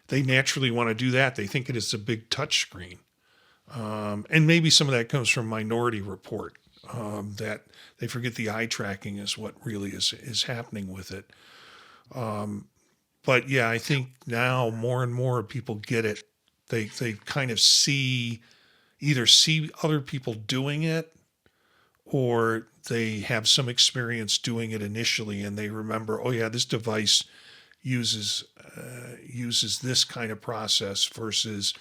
they naturally want to do that. They think it is a big touch screen. And maybe some of that comes from Minority Report, that they forget the eye tracking is what really is happening with it. But yeah, I think now more and more people get it. They kind of either see other people doing it, or they have some experience doing it initially, and they remember, oh yeah, this device uses this kind of process versus.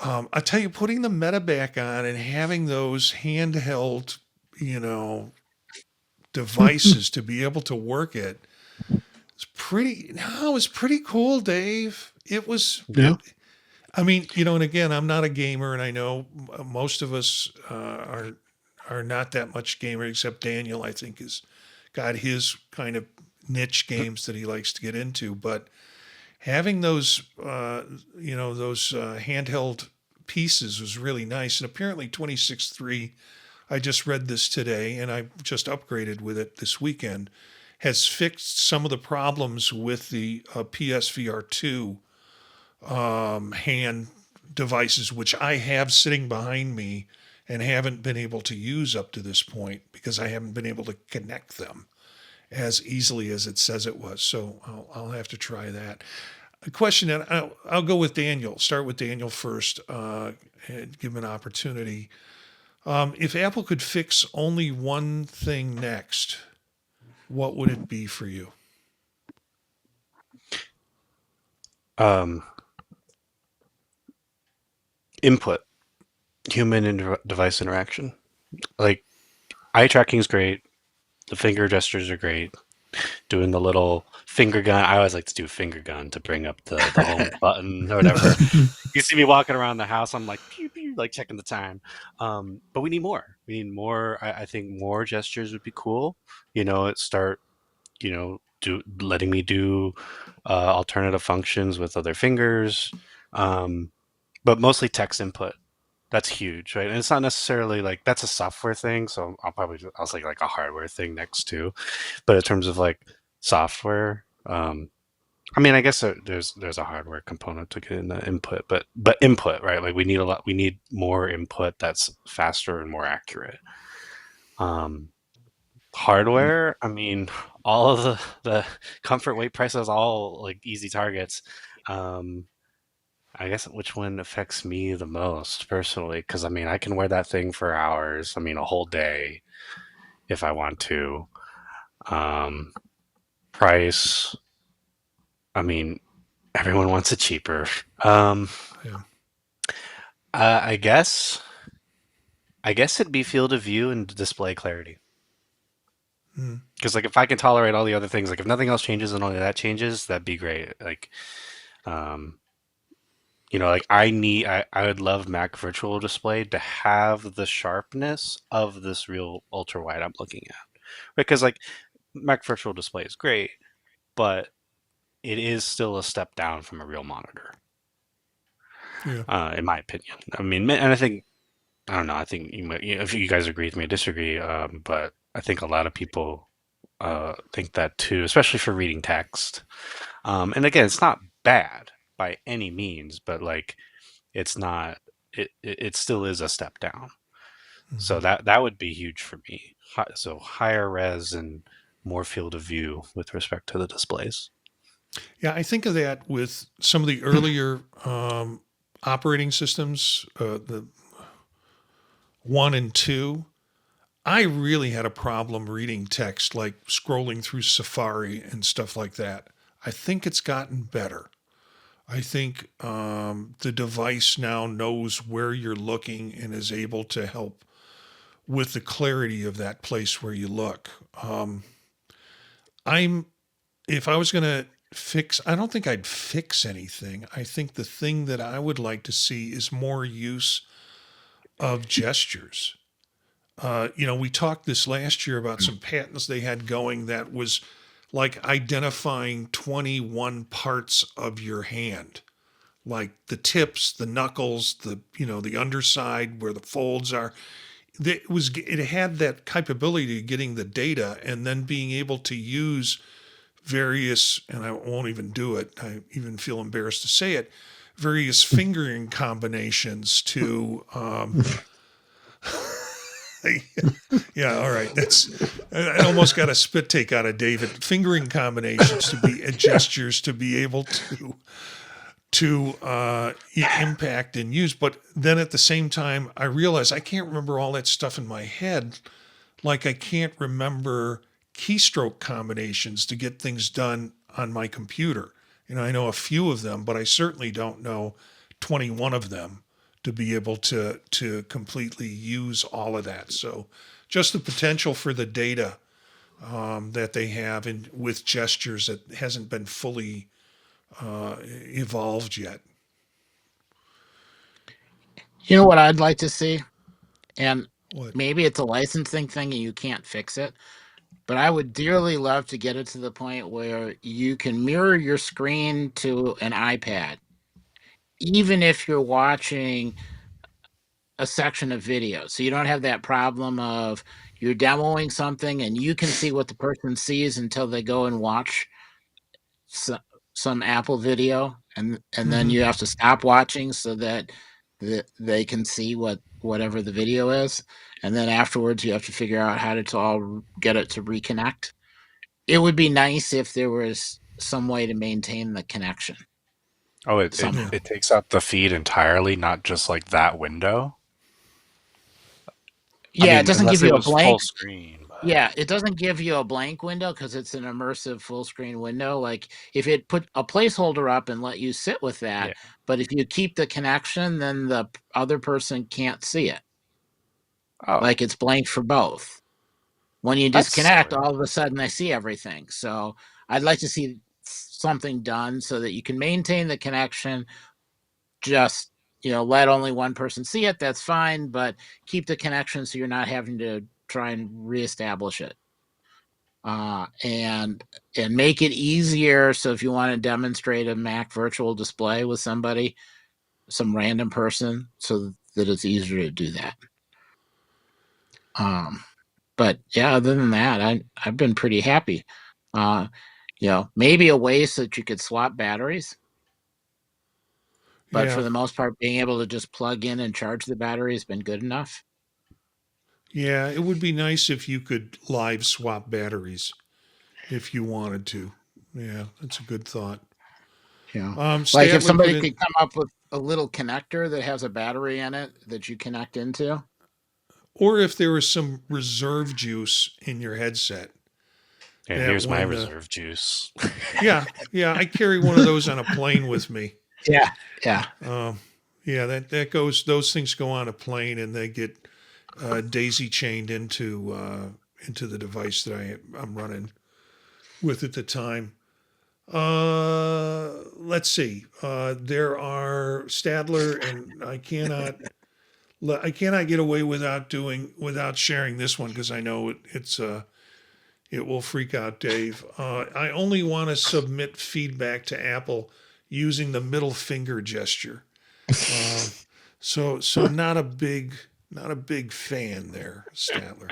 I tell you, putting the Meta back on and having those handheld, devices to be able to work it, it's pretty cool, Dave. It was. Yeah. I mean, and again, I'm not a gamer, and I know most of us are not that much gamer, except Daniel. I think has got his kind of niche games that he likes to get into, but having those handheld pieces was really nice. And apparently 26.3, I just read this today, and I just upgraded with it this weekend, has fixed some of the problems with the PSVR 2 hand devices, which I have sitting behind me and haven't been able to use up to this point because I haven't been able to connect them as easily as it says it was. So I'll have to try that. A question that I'll go with Daniel. Start with Daniel first, and give him an opportunity. If Apple could fix only one thing next, what would it be for you? Input, human and device interaction. Like, eye tracking is great. The finger gestures are great. Doing the little finger gun. I always like to do finger gun to bring up the home button or whatever. You see me walking around the house, I'm like, pew, pew, like checking the time. But we need more. We need more. I think more gestures would be cool. Letting me do alternative functions with other fingers. But mostly text input. That's huge, right? And it's not necessarily like that's a software thing, so I'll say like a hardware thing next too. But in terms of like software, I mean, I guess there's a hardware component to get in the input, but input, right? Like we need more input that's faster and more accurate. Hardware, I mean, all of the comfort weight prices, all like easy targets. I guess which one affects me the most personally? Because I mean, I can wear that thing for hours. I mean, a whole day if I want to. Price. I mean, everyone wants it cheaper. Yeah. I guess it'd be field of view and display clarity. Because like if I can tolerate all the other things, like if nothing else changes and only that changes, that'd be great. Like, like I would love Mac Virtual Display to have the sharpness of this real ultra wide I'm looking at, because like Mac Virtual Display is great, but it is still a step down from a real monitor. Yeah. In my opinion. I mean, and I don't know. I think if you guys agree with me, disagree, but I think a lot of people think that too, especially for reading text. And again, it's not bad by any means, but like it's not. It still is a step down. So that would be huge for me. So higher res and more field of view with respect to the displays. Yeah, I think of that with some of the earlier operating systems, the 1 and 2, I really had a problem reading text, like scrolling through Safari and stuff like that. I think it's gotten better. I think the device now knows where you're looking and is able to help with the clarity of that place where you look. I'm if I was going to fix, I don't think I'd fix anything. I think the thing that I would like to see is more use of gestures. We talked this last year about some patents they had going that was like identifying 21 parts of your hand, like the tips, the knuckles, the underside where the folds are. It had that capability of getting the data and then being able to use various, and I won't even do it. I even feel embarrassed to say it. Various fingering combinations to. Yeah, all right. I almost got a spit take out of David. Fingering combinations to be gestures to be able to impact and use. But then at the same time, I realized I can't remember all that stuff in my head. Like I can't remember keystroke combinations to get things done on my computer. I know a few of them, but I certainly don't know 21 of them to be able to completely use all of that. So just the potential for the data that they have with gestures that hasn't been fully evolved yet. You know what I'd like to see? And What? maybe it's a licensing thing and you can't fix it, but I would dearly love to get it to the point where you can mirror your screen to an iPad, even if you're watching a section of video. So you don't have that problem of you're demoing something and you can see what the person sees until they go and watch some Apple video, and then you have to stop watching so that they can see whatever the video is, and then afterwards you have to figure out how to all get it to reconnect. It would be nice if there was some way to maintain the connection. Oh, it Somehow. takes out the feed entirely, not just like that window. Yeah, it I mean, doesn't give unless it you a was blank. full screen. But Yeah, it doesn't give you a blank window because it's an immersive full screen window. Like if it put a placeholder up and let you sit with that, yeah. but if you keep the connection, then the other person can't see it. Oh, Like it's blank for both. When you that's disconnect, silly. all of a sudden I see everything. So I'd like to see something done so that you can maintain the connection. Just let only one person see it. That's fine, but keep the connection so you're not having to try and reestablish it. And make it easier. So if you want to demonstrate a Mac virtual display with somebody, some random person, so that it's easier to do that. But yeah, other than that, I've been pretty happy. Maybe a way so that you could swap batteries. But for Yeah. the most part, being able to just plug in and charge the battery has been good enough. Yeah, it would be nice if you could live swap batteries if you wanted to. Yeah, that's a good thought. Like if Statler put somebody in, could come up with a little connector that has a battery in it that you connect into. or if there was some reserve juice in your headset. And That here's my when, reserve juice. yeah, I carry one of those on a plane with me. Yeah, yeah. Yeah, that goes. Those things go on a plane and they get daisy chained into the device that I'm running with at the time. Let's see. There are Stadler, and I cannot get away without sharing this one because I know it will freak out Dave. I only want to submit feedback to Apple using the middle finger gesture. So not a big fan there, Statler.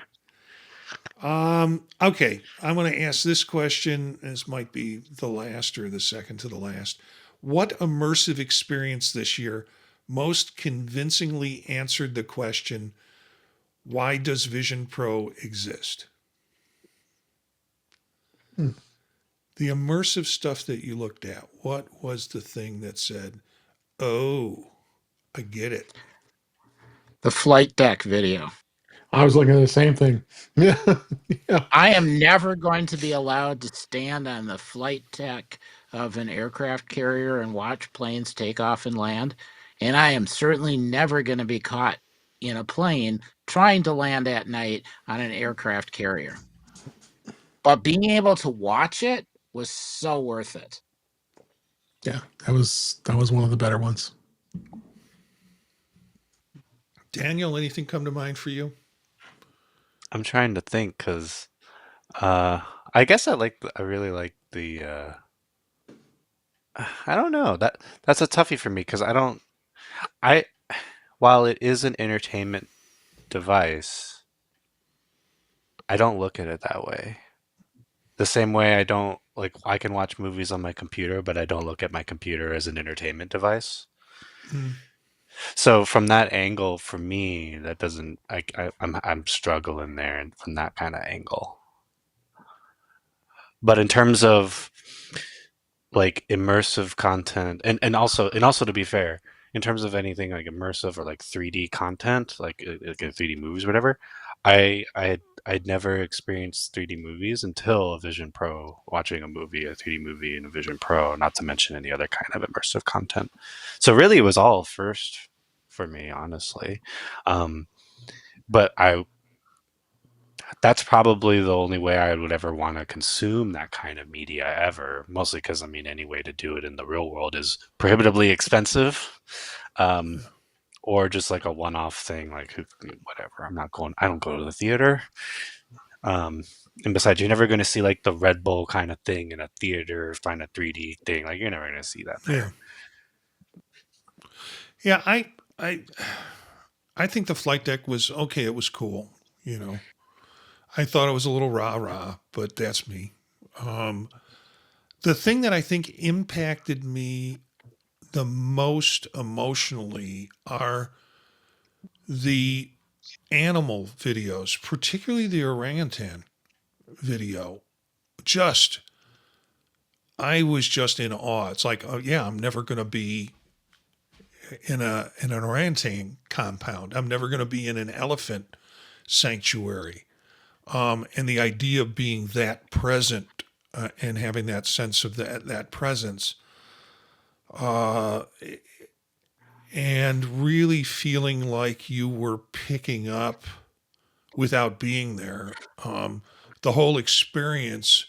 Okay, I'm going to ask this question. This might be the last or the second to the last. What immersive experience this year most convincingly answered the question, why does Vision Pro exist? The immersive stuff that you looked at, what was the thing that said, oh, I get it. The flight deck video. I was looking at the same thing. Yeah. Yeah. I am never going to be allowed to stand on the flight deck of an aircraft carrier and watch planes take off and land. And I am certainly never going to be caught in a plane trying to land at night on an aircraft carrier. But being able to watch it was so worth it. Yeah. That was one of the better ones. Daniel, anything come to mind for you? I'm trying to think because I guess I really like the I don't know. That's a toughie for me because I while it is an entertainment device, I don't look at it that way. The same way I don't like I can watch movies on my computer, but I don't look at my computer as an entertainment device. Mm. So from that angle, for me, that doesn't I'm struggling there and from that kind of angle. But in terms of like immersive content and also to be fair, in terms of anything like immersive or like 3D content, like 3D movies, or whatever, I'd never experienced 3D movies until a Vision Pro, watching a 3D movie in a Vision Pro, not to mention any other kind of immersive content. So really, it was all first for me, honestly. But that's probably the only way I would ever want to consume that kind of media ever. Mostly because, I mean, any way to do it in the real world is prohibitively expensive, um, or just like a one-off thing. Like whatever, I don't go to the theater. And besides, you're never going to see like the Red Bull kind of thing in a theater, find a 3D thing. Like you're never going to see that there. Yeah. I think the flight deck was okay. It was cool. You know, I thought it was a little rah-rah, but that's me. The thing that I think impacted me the most emotionally are the animal videos, particularly the orangutan video. Just, I was just in awe. It's like, oh yeah, I'm never going to be in an orangutan compound. I'm never going to be in an elephant sanctuary. And the idea of being that present and having that sense of that presence, uh, and really feeling like you were picking up without being there. The whole experience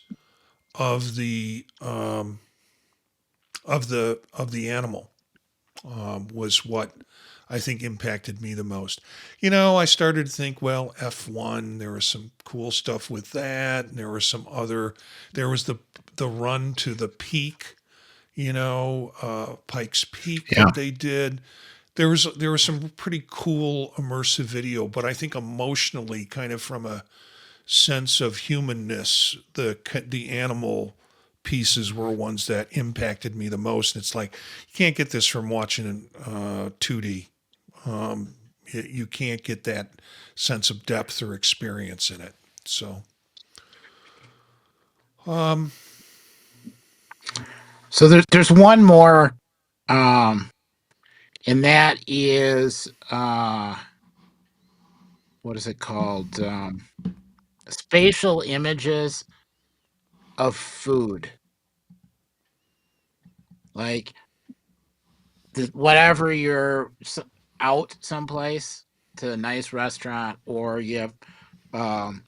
of the animal was what I think impacted me the most. You know, I started to think, well, F1, there was some cool stuff with that. And there was the run to the peak, Pikes Peak Yeah. that they did. There was some pretty cool immersive video, but I think emotionally, kind of from a sense of humanness, the animal pieces were ones that impacted me the most. And it's like you can't get this from watching 2D. You can't get that sense of depth or experience in it. So, So there's one more, and that is what is it called? Spatial images of food. Like whatever you're out someplace to a nice restaurant, or you have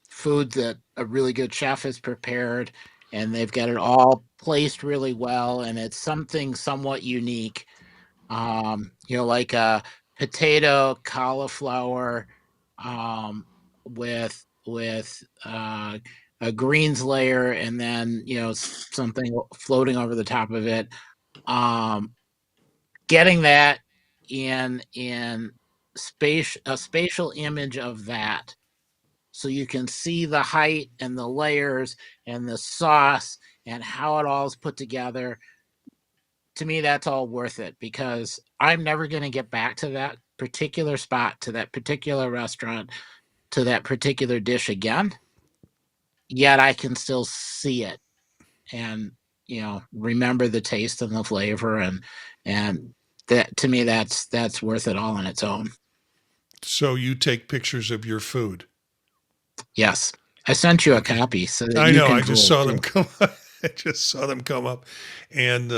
food that a really good chef has prepared, and they've got it all placed really well, and it's something somewhat unique. Like a potato cauliflower with a greens layer, and then something floating over the top of it. Getting that in a spatial image of that, so you can see the height and the layers and the sauce and how it all is put together. To me, that's all worth it, because I'm never going to get back to that particular spot, to that particular restaurant, to that particular dish again. Yet I can still see it and remember the taste and the flavor, and that to me, that's worth it all on its own. So you take pictures of your food. Yes, I sent you a copy so that I you know. can I just fool saw too. them come up. I just saw them come up. And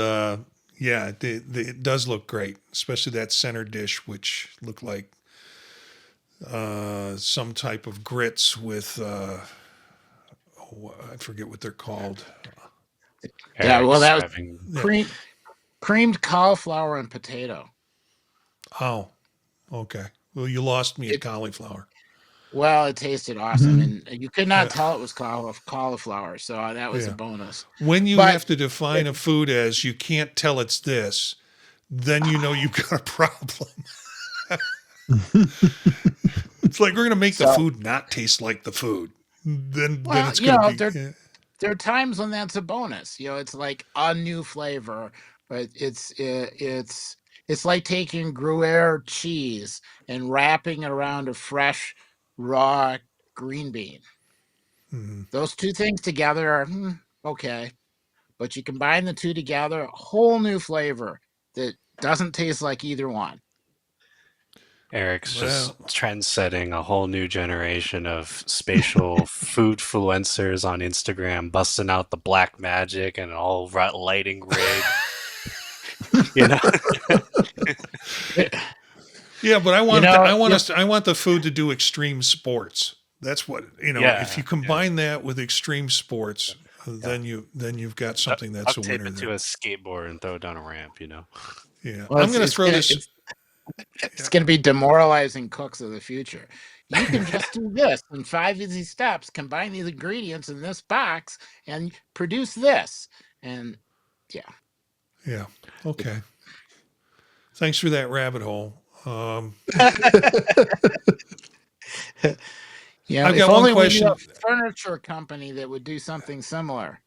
yeah, it does look great, especially that center dish, which looked like some type of grits with, I forget what they're called. Yeah, well, Eric's that was having Yeah. creamed cauliflower and potato. Oh, okay. Well, you lost me at It cauliflower. Well, it tasted awesome, Mhm. and you could not tell it was cauliflower, so that was a Yeah. bonus. When you But have to define it, a food as you can't tell it's this, then you know you've got a problem. It's like we're going to make the so, food not taste like the food. Then well, it's going to be there are times when that's a bonus. It's like a new flavor, but it's like taking Gruyere cheese and wrapping it around a fresh, raw green bean. Mhm. Those two things together are okay, but you combine the two together, a whole new flavor that doesn't taste like either one. Eric's Well, just trend-setting a whole new generation of spatial food influencers on Instagram, busting out the black magic and all lighting rig. You know, yeah, but I You want know, I want the food to do extreme sports. That's what If you yeah, combine that with extreme sports, yeah. then you've got something that's a Duct tape winner it to there. a skateboard and throw it down a ramp. Yeah, well, I'm going to throw this. it's Yeah, gonna be demoralizing cooks of the future. You can just do this in 5 easy steps, combine these ingredients in this box, and produce this. And yeah, yeah. Okay. Thanks for that rabbit hole. I've if got one only we knew a question. furniture company that would do something similar.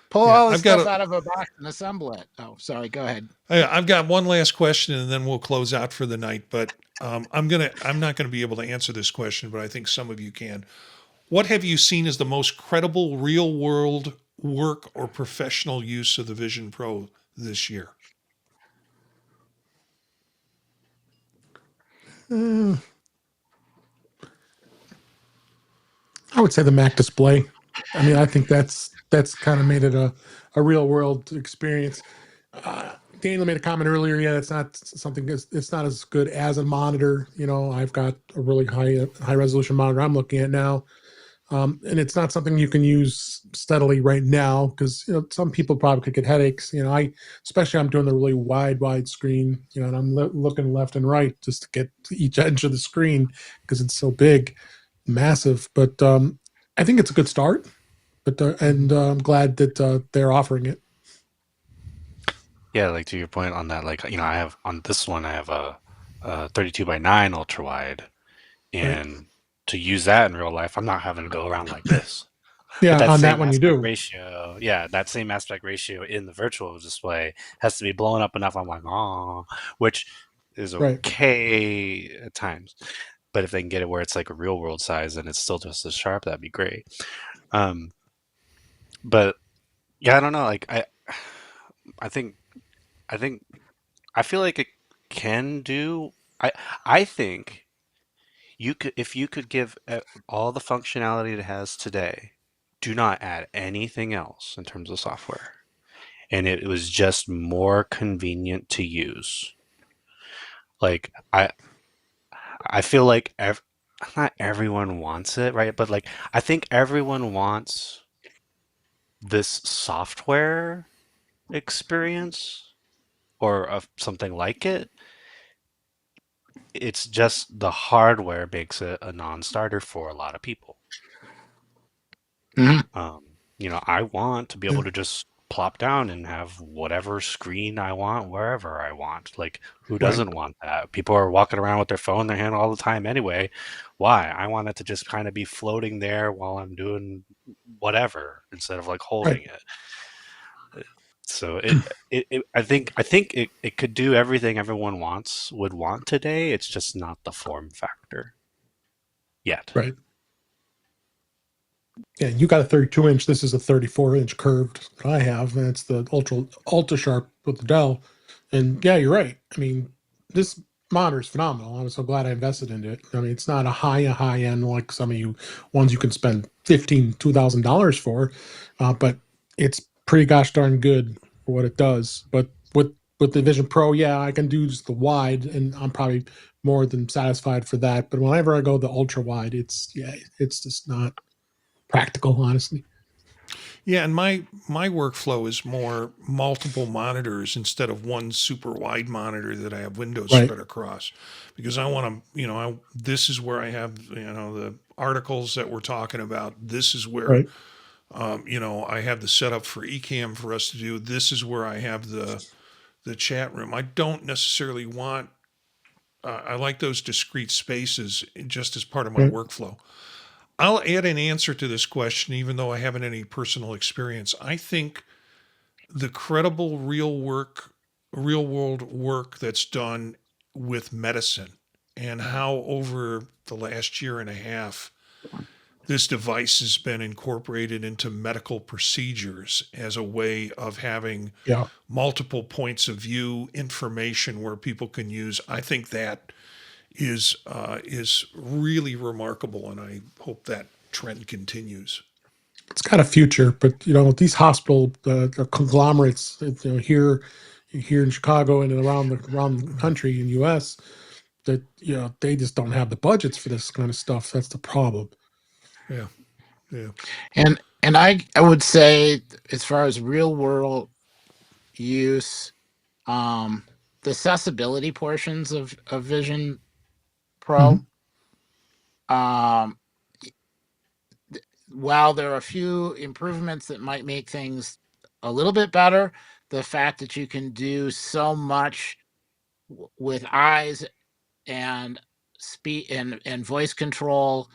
Pull Yeah, all the stuff out of a box and assemble it. Oh, sorry. Go ahead. I've got one last question, and then we'll close out for the night. But I'm not gonna be able to answer this question, but I think some of you can. What have you seen as the most credible real world work or professional use of the Vision Pro this year? Uh, I would say the Mac display. I mean, I think that's kind of made it a real world experience. Daniel made a comment earlier. Yeah, it's not something. It's not as good as a monitor. I've got a really high resolution monitor I'm looking at now, and it's not something you can use steadily right now because some people probably could get headaches. Especially I'm doing the really wide screen. And I'm looking left and right just to get to each edge of the screen because it's so big, massive. But I think it's a good start. But I'm glad that they're offering it. Yeah, like to your point on that, like I have on this one, I have a 32:9 ultra wide, Right. and to use that in real life, I'm not having to go around like this. But Yeah, that on that same one you aspect do. ratio, yeah, that same aspect ratio in the virtual display has to be blown up enough. I'm like, oh, which is Right. okay at times. But if they can get it where it's like a real world size and it's still just as sharp, that'd be great. Um, but yeah, I don't know. Like I think, I think, I feel like it can do. I, I think you could, if you could give all the functionality it has today, do not add anything else in terms of software, and it was just more convenient to use. Like I feel like not everyone wants it, right? But like I think everyone wants this software experience or something like it. It's just the hardware makes it a non-starter for a lot of people. Mhm. I want to be able Yeah. to just plop down and have whatever screen I want wherever I want. Like, who Right. doesn't want that? People are walking around with their phone in their hand all the time anyway. Why? I want it to just kind of be floating there while I'm doing whatever instead of like Right. holding it. So I think it could do everything everyone would want today. It's just not the form factor yet. Right. Yeah, you got a 32-inch. This is a 34-inch curved. I have, and it's the ultra sharp with the Dell. And yeah, you're right. I mean, this monitor is phenomenal. I'm so glad I invested in it. I mean, it's not a high end like some of you ones you can spend $2,000 for, but it's pretty gosh darn good for what it does. But with the Vision Pro, yeah, I can do just the wide, and I'm probably more than satisfied for that. But whenever I go the ultra wide, it's just not practical, honestly. Yeah, and my workflow is more multiple monitors instead of one super wide monitor that I have windows Right. spread across, because I want to, this is where I have, the articles that we're talking about. This is where, Right. I have the setup for Ecamm for us to do. This is where I have the chat room. I don't necessarily want. I like those discrete spaces just as part of my Right. workflow. I'll add an answer to this question, even though I haven't any personal experience. I think the credible real world work that's done with medicine and how over the last year and a half this device has been incorporated into medical procedures as a way of having Yeah. multiple points of view information where people can use. I think that is really remarkable, and I hope that trend continues. It's got a future, but these hospital conglomerates, here in Chicago and around the country in U.S., that they just don't have the budgets for this kind of stuff. That's the problem. Yeah, yeah, And I would say, as far as real world use, the accessibility portions of Vision Pro, um, while there are a few improvements that might make things a little bit better, the fact that you can do so much with eyes and speak and voice control,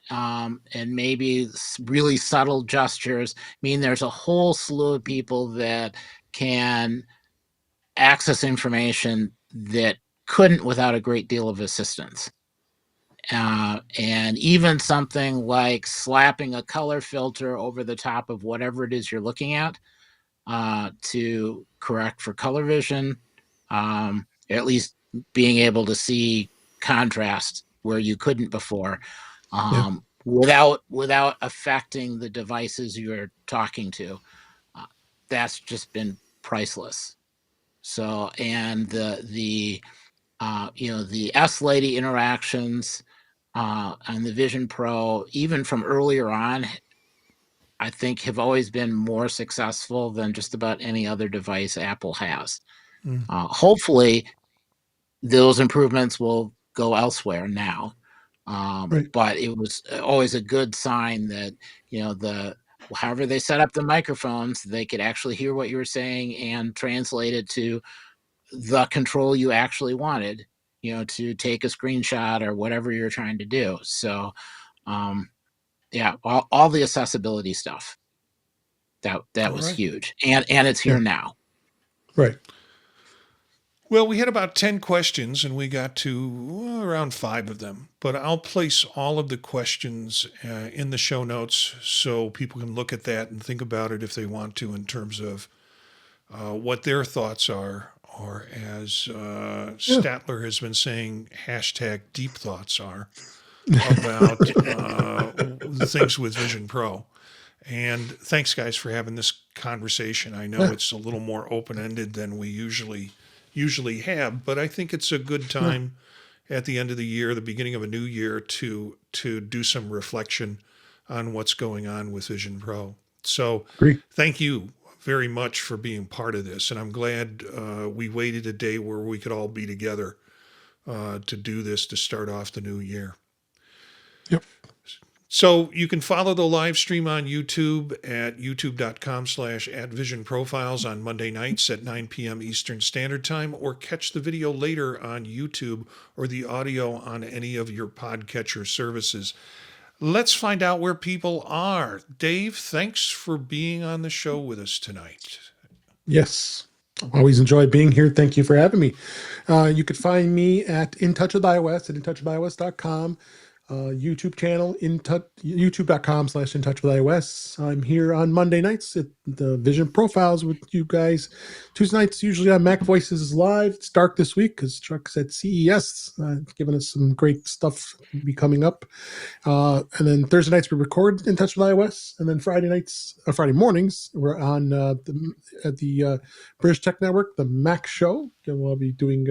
and maybe really subtle gestures, mean there's a whole slew of people that can access information that couldn't without a great deal of assistance. And even something like slapping a color filter over the top of whatever it is you're looking at, to correct for color vision, at least being able to see contrast where you couldn't before, Yeah. without affecting the devices you're talking to. That's just been priceless. So, and the S Lady interactions on the Vision Pro, even from earlier on, I think have always been more successful than just about any other device Apple has. Hopefully, those improvements will go elsewhere now. Right. But it was always a good sign that, however they set up the microphones, they could actually hear what you were saying and translate it to the control you actually wanted, to take a screenshot or whatever you're trying to do. So, yeah, all the accessibility stuff that All was right. huge, and it's here Yeah. now. Right. Well, we had about 10 questions and we got to around 5 of them, but I'll place all of the questions in the show notes so people can look at that and think about it if they want to, in terms of what their thoughts are, or as Statler has been saying, hashtag deep thoughts are about the things with Vision Pro. And thanks, guys, for having this conversation. I know Yeah. it's a little more open ended than we usually have, but I think it's a good time at the end of the year, the beginning of a new year, to do some reflection on what's going on with Vision Pro. So Agree. thank you very much for being part of this, and I'm glad we waited a day where we could all be together to do this to start off the new year. Yep. So you can follow the live stream on YouTube at youtube.com/@visionprofiles on Monday nights at 9 p.m. Eastern Standard Time, or catch the video later on YouTube or the audio on any of your podcatcher services. Let's find out where people are. Dave, thanks for being on the show with us tonight. Yes. Always enjoyed being here. Thank you for having me. You could find me at In Touch with iOS at intouchwithios.com. YouTube channel, youtube.com/intouchwithios. I'm here on Monday nights at the Vision Profiles with you guys. Tuesday nights usually on Mac Voices Live. It's dark this week because Chuck's at CES, giving us some great stuff be coming up. And then Thursday nights we record In Touch with iOS, and then Friday mornings we're on at the British Tech Network, the Mac Show. And we'll be doing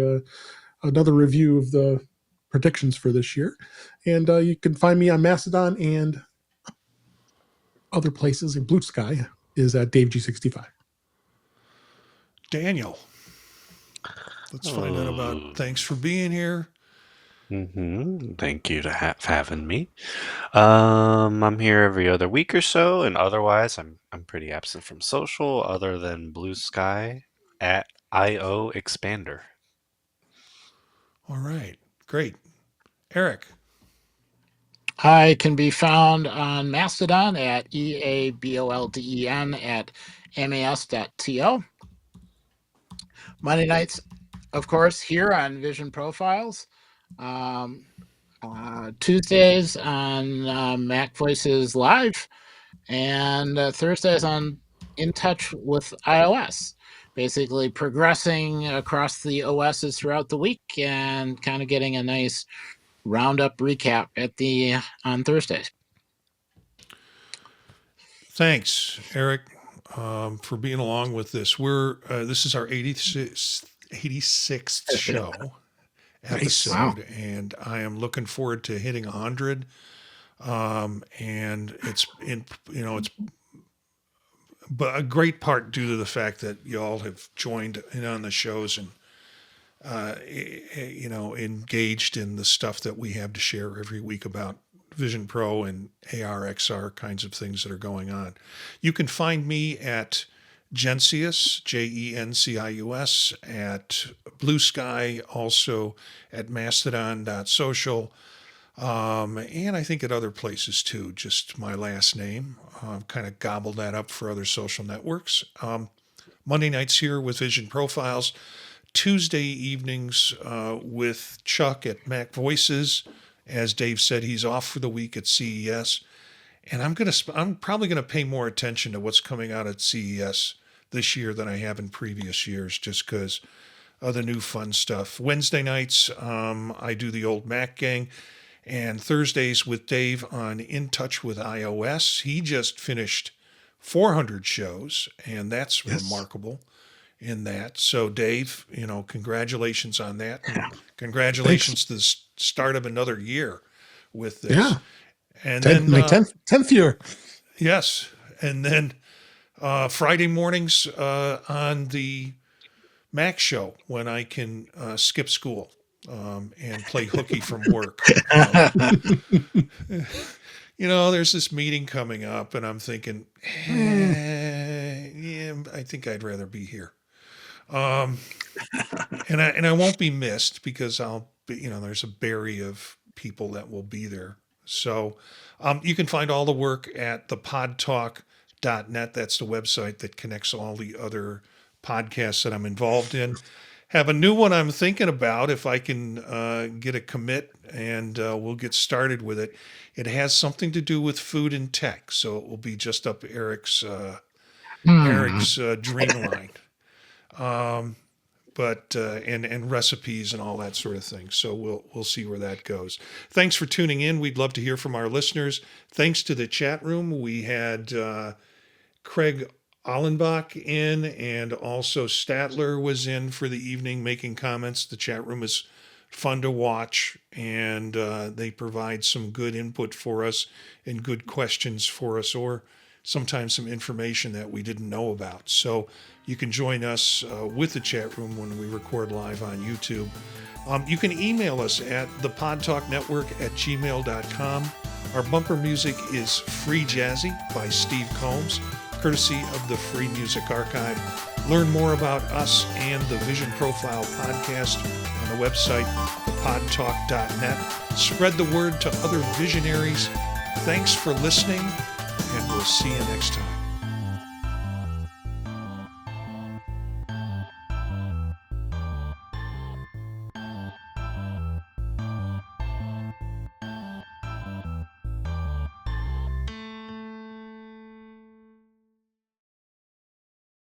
another review of the predictions for this year. And you can find me on Mastodon and other places. In Blue Sky is at DaveG65. Daniel, let's find out about. Thanks for being here. Thank you for having me. I'm here every other week or so, and otherwise, I'm pretty absent from social, other than Blue Sky at IO Expander. All right, great. Eric. I can be found on Mastodon at EABOLDEN at MAS.TO. Monday nights, of course, here on Vision Profiles. Tuesdays on Mac Voices Live, and Thursdays on In Touch with iOS. Basically progressing across the OSs throughout the week and kind of getting a nice roundup recap on Thursdays. Thanks, Eric, for being along with this. This is our 86th show episode, Wow. and I am looking forward to hitting 100. And it's but a great part due to the fact that y'all have joined in on the shows and engaged in the stuff that we have to share every week about Vision Pro and AR, XR kinds of things that are going on. You can find me at Gencius, Jencius, at Blue Sky, also at mastodon.social, and I think at other places too, just my last name. Kind of gobbled that up for other social networks. Monday nights here with Vision Profiles. Tuesday evenings with Chuck at Mac Voices. As Dave said, he's off for the week at CES. And I'm probably gonna pay more attention to what's coming out at CES this year than I have in previous years, just because of the new fun stuff. Wednesday nights, I do the old Mac Gang, and Thursdays with Dave on In Touch with iOS. He just finished 400 shows, and that's remarkable in that. So Dave, congratulations on that. Yeah. Congratulations to the start of another year with this. Yeah. And my 10th year. Yes. And then Friday mornings on the Mac Show when I can skip school and play hooky from work. There's this meeting coming up, and I'm thinking, I think I'd rather be here. And I won't be missed because I'll be, there's a berry of people that will be there. So you can find all the work at thepodtalk.net. That's the website that connects all the other podcasts that I'm involved in. Have a new one I'm thinking about if I can get a commit, and we'll get started with it. It has something to do with food and tech, so it will be just up Eric's dream line. But recipes and all that sort of thing. So we'll see where that goes. Thanks for tuning in. We'd love to hear from our listeners. Thanks to the chat room. We had Craig Allenbach in, and also Statler was in for the evening making comments. The chat room is fun to watch, and they provide some good input for us and good questions for us, or sometimes some information that we didn't know about. So you can join us with the chat room when we record live on YouTube. You can email us at thepodtalknetwork@gmail.com. Our bumper music is Free Jazzy by Steve Combs, courtesy of the Free Music Archive. Learn more about us and the Vision Profile podcast on the website, thepodtalk.net. Spread the word to other visionaries. Thanks for listening, and we'll see you next time.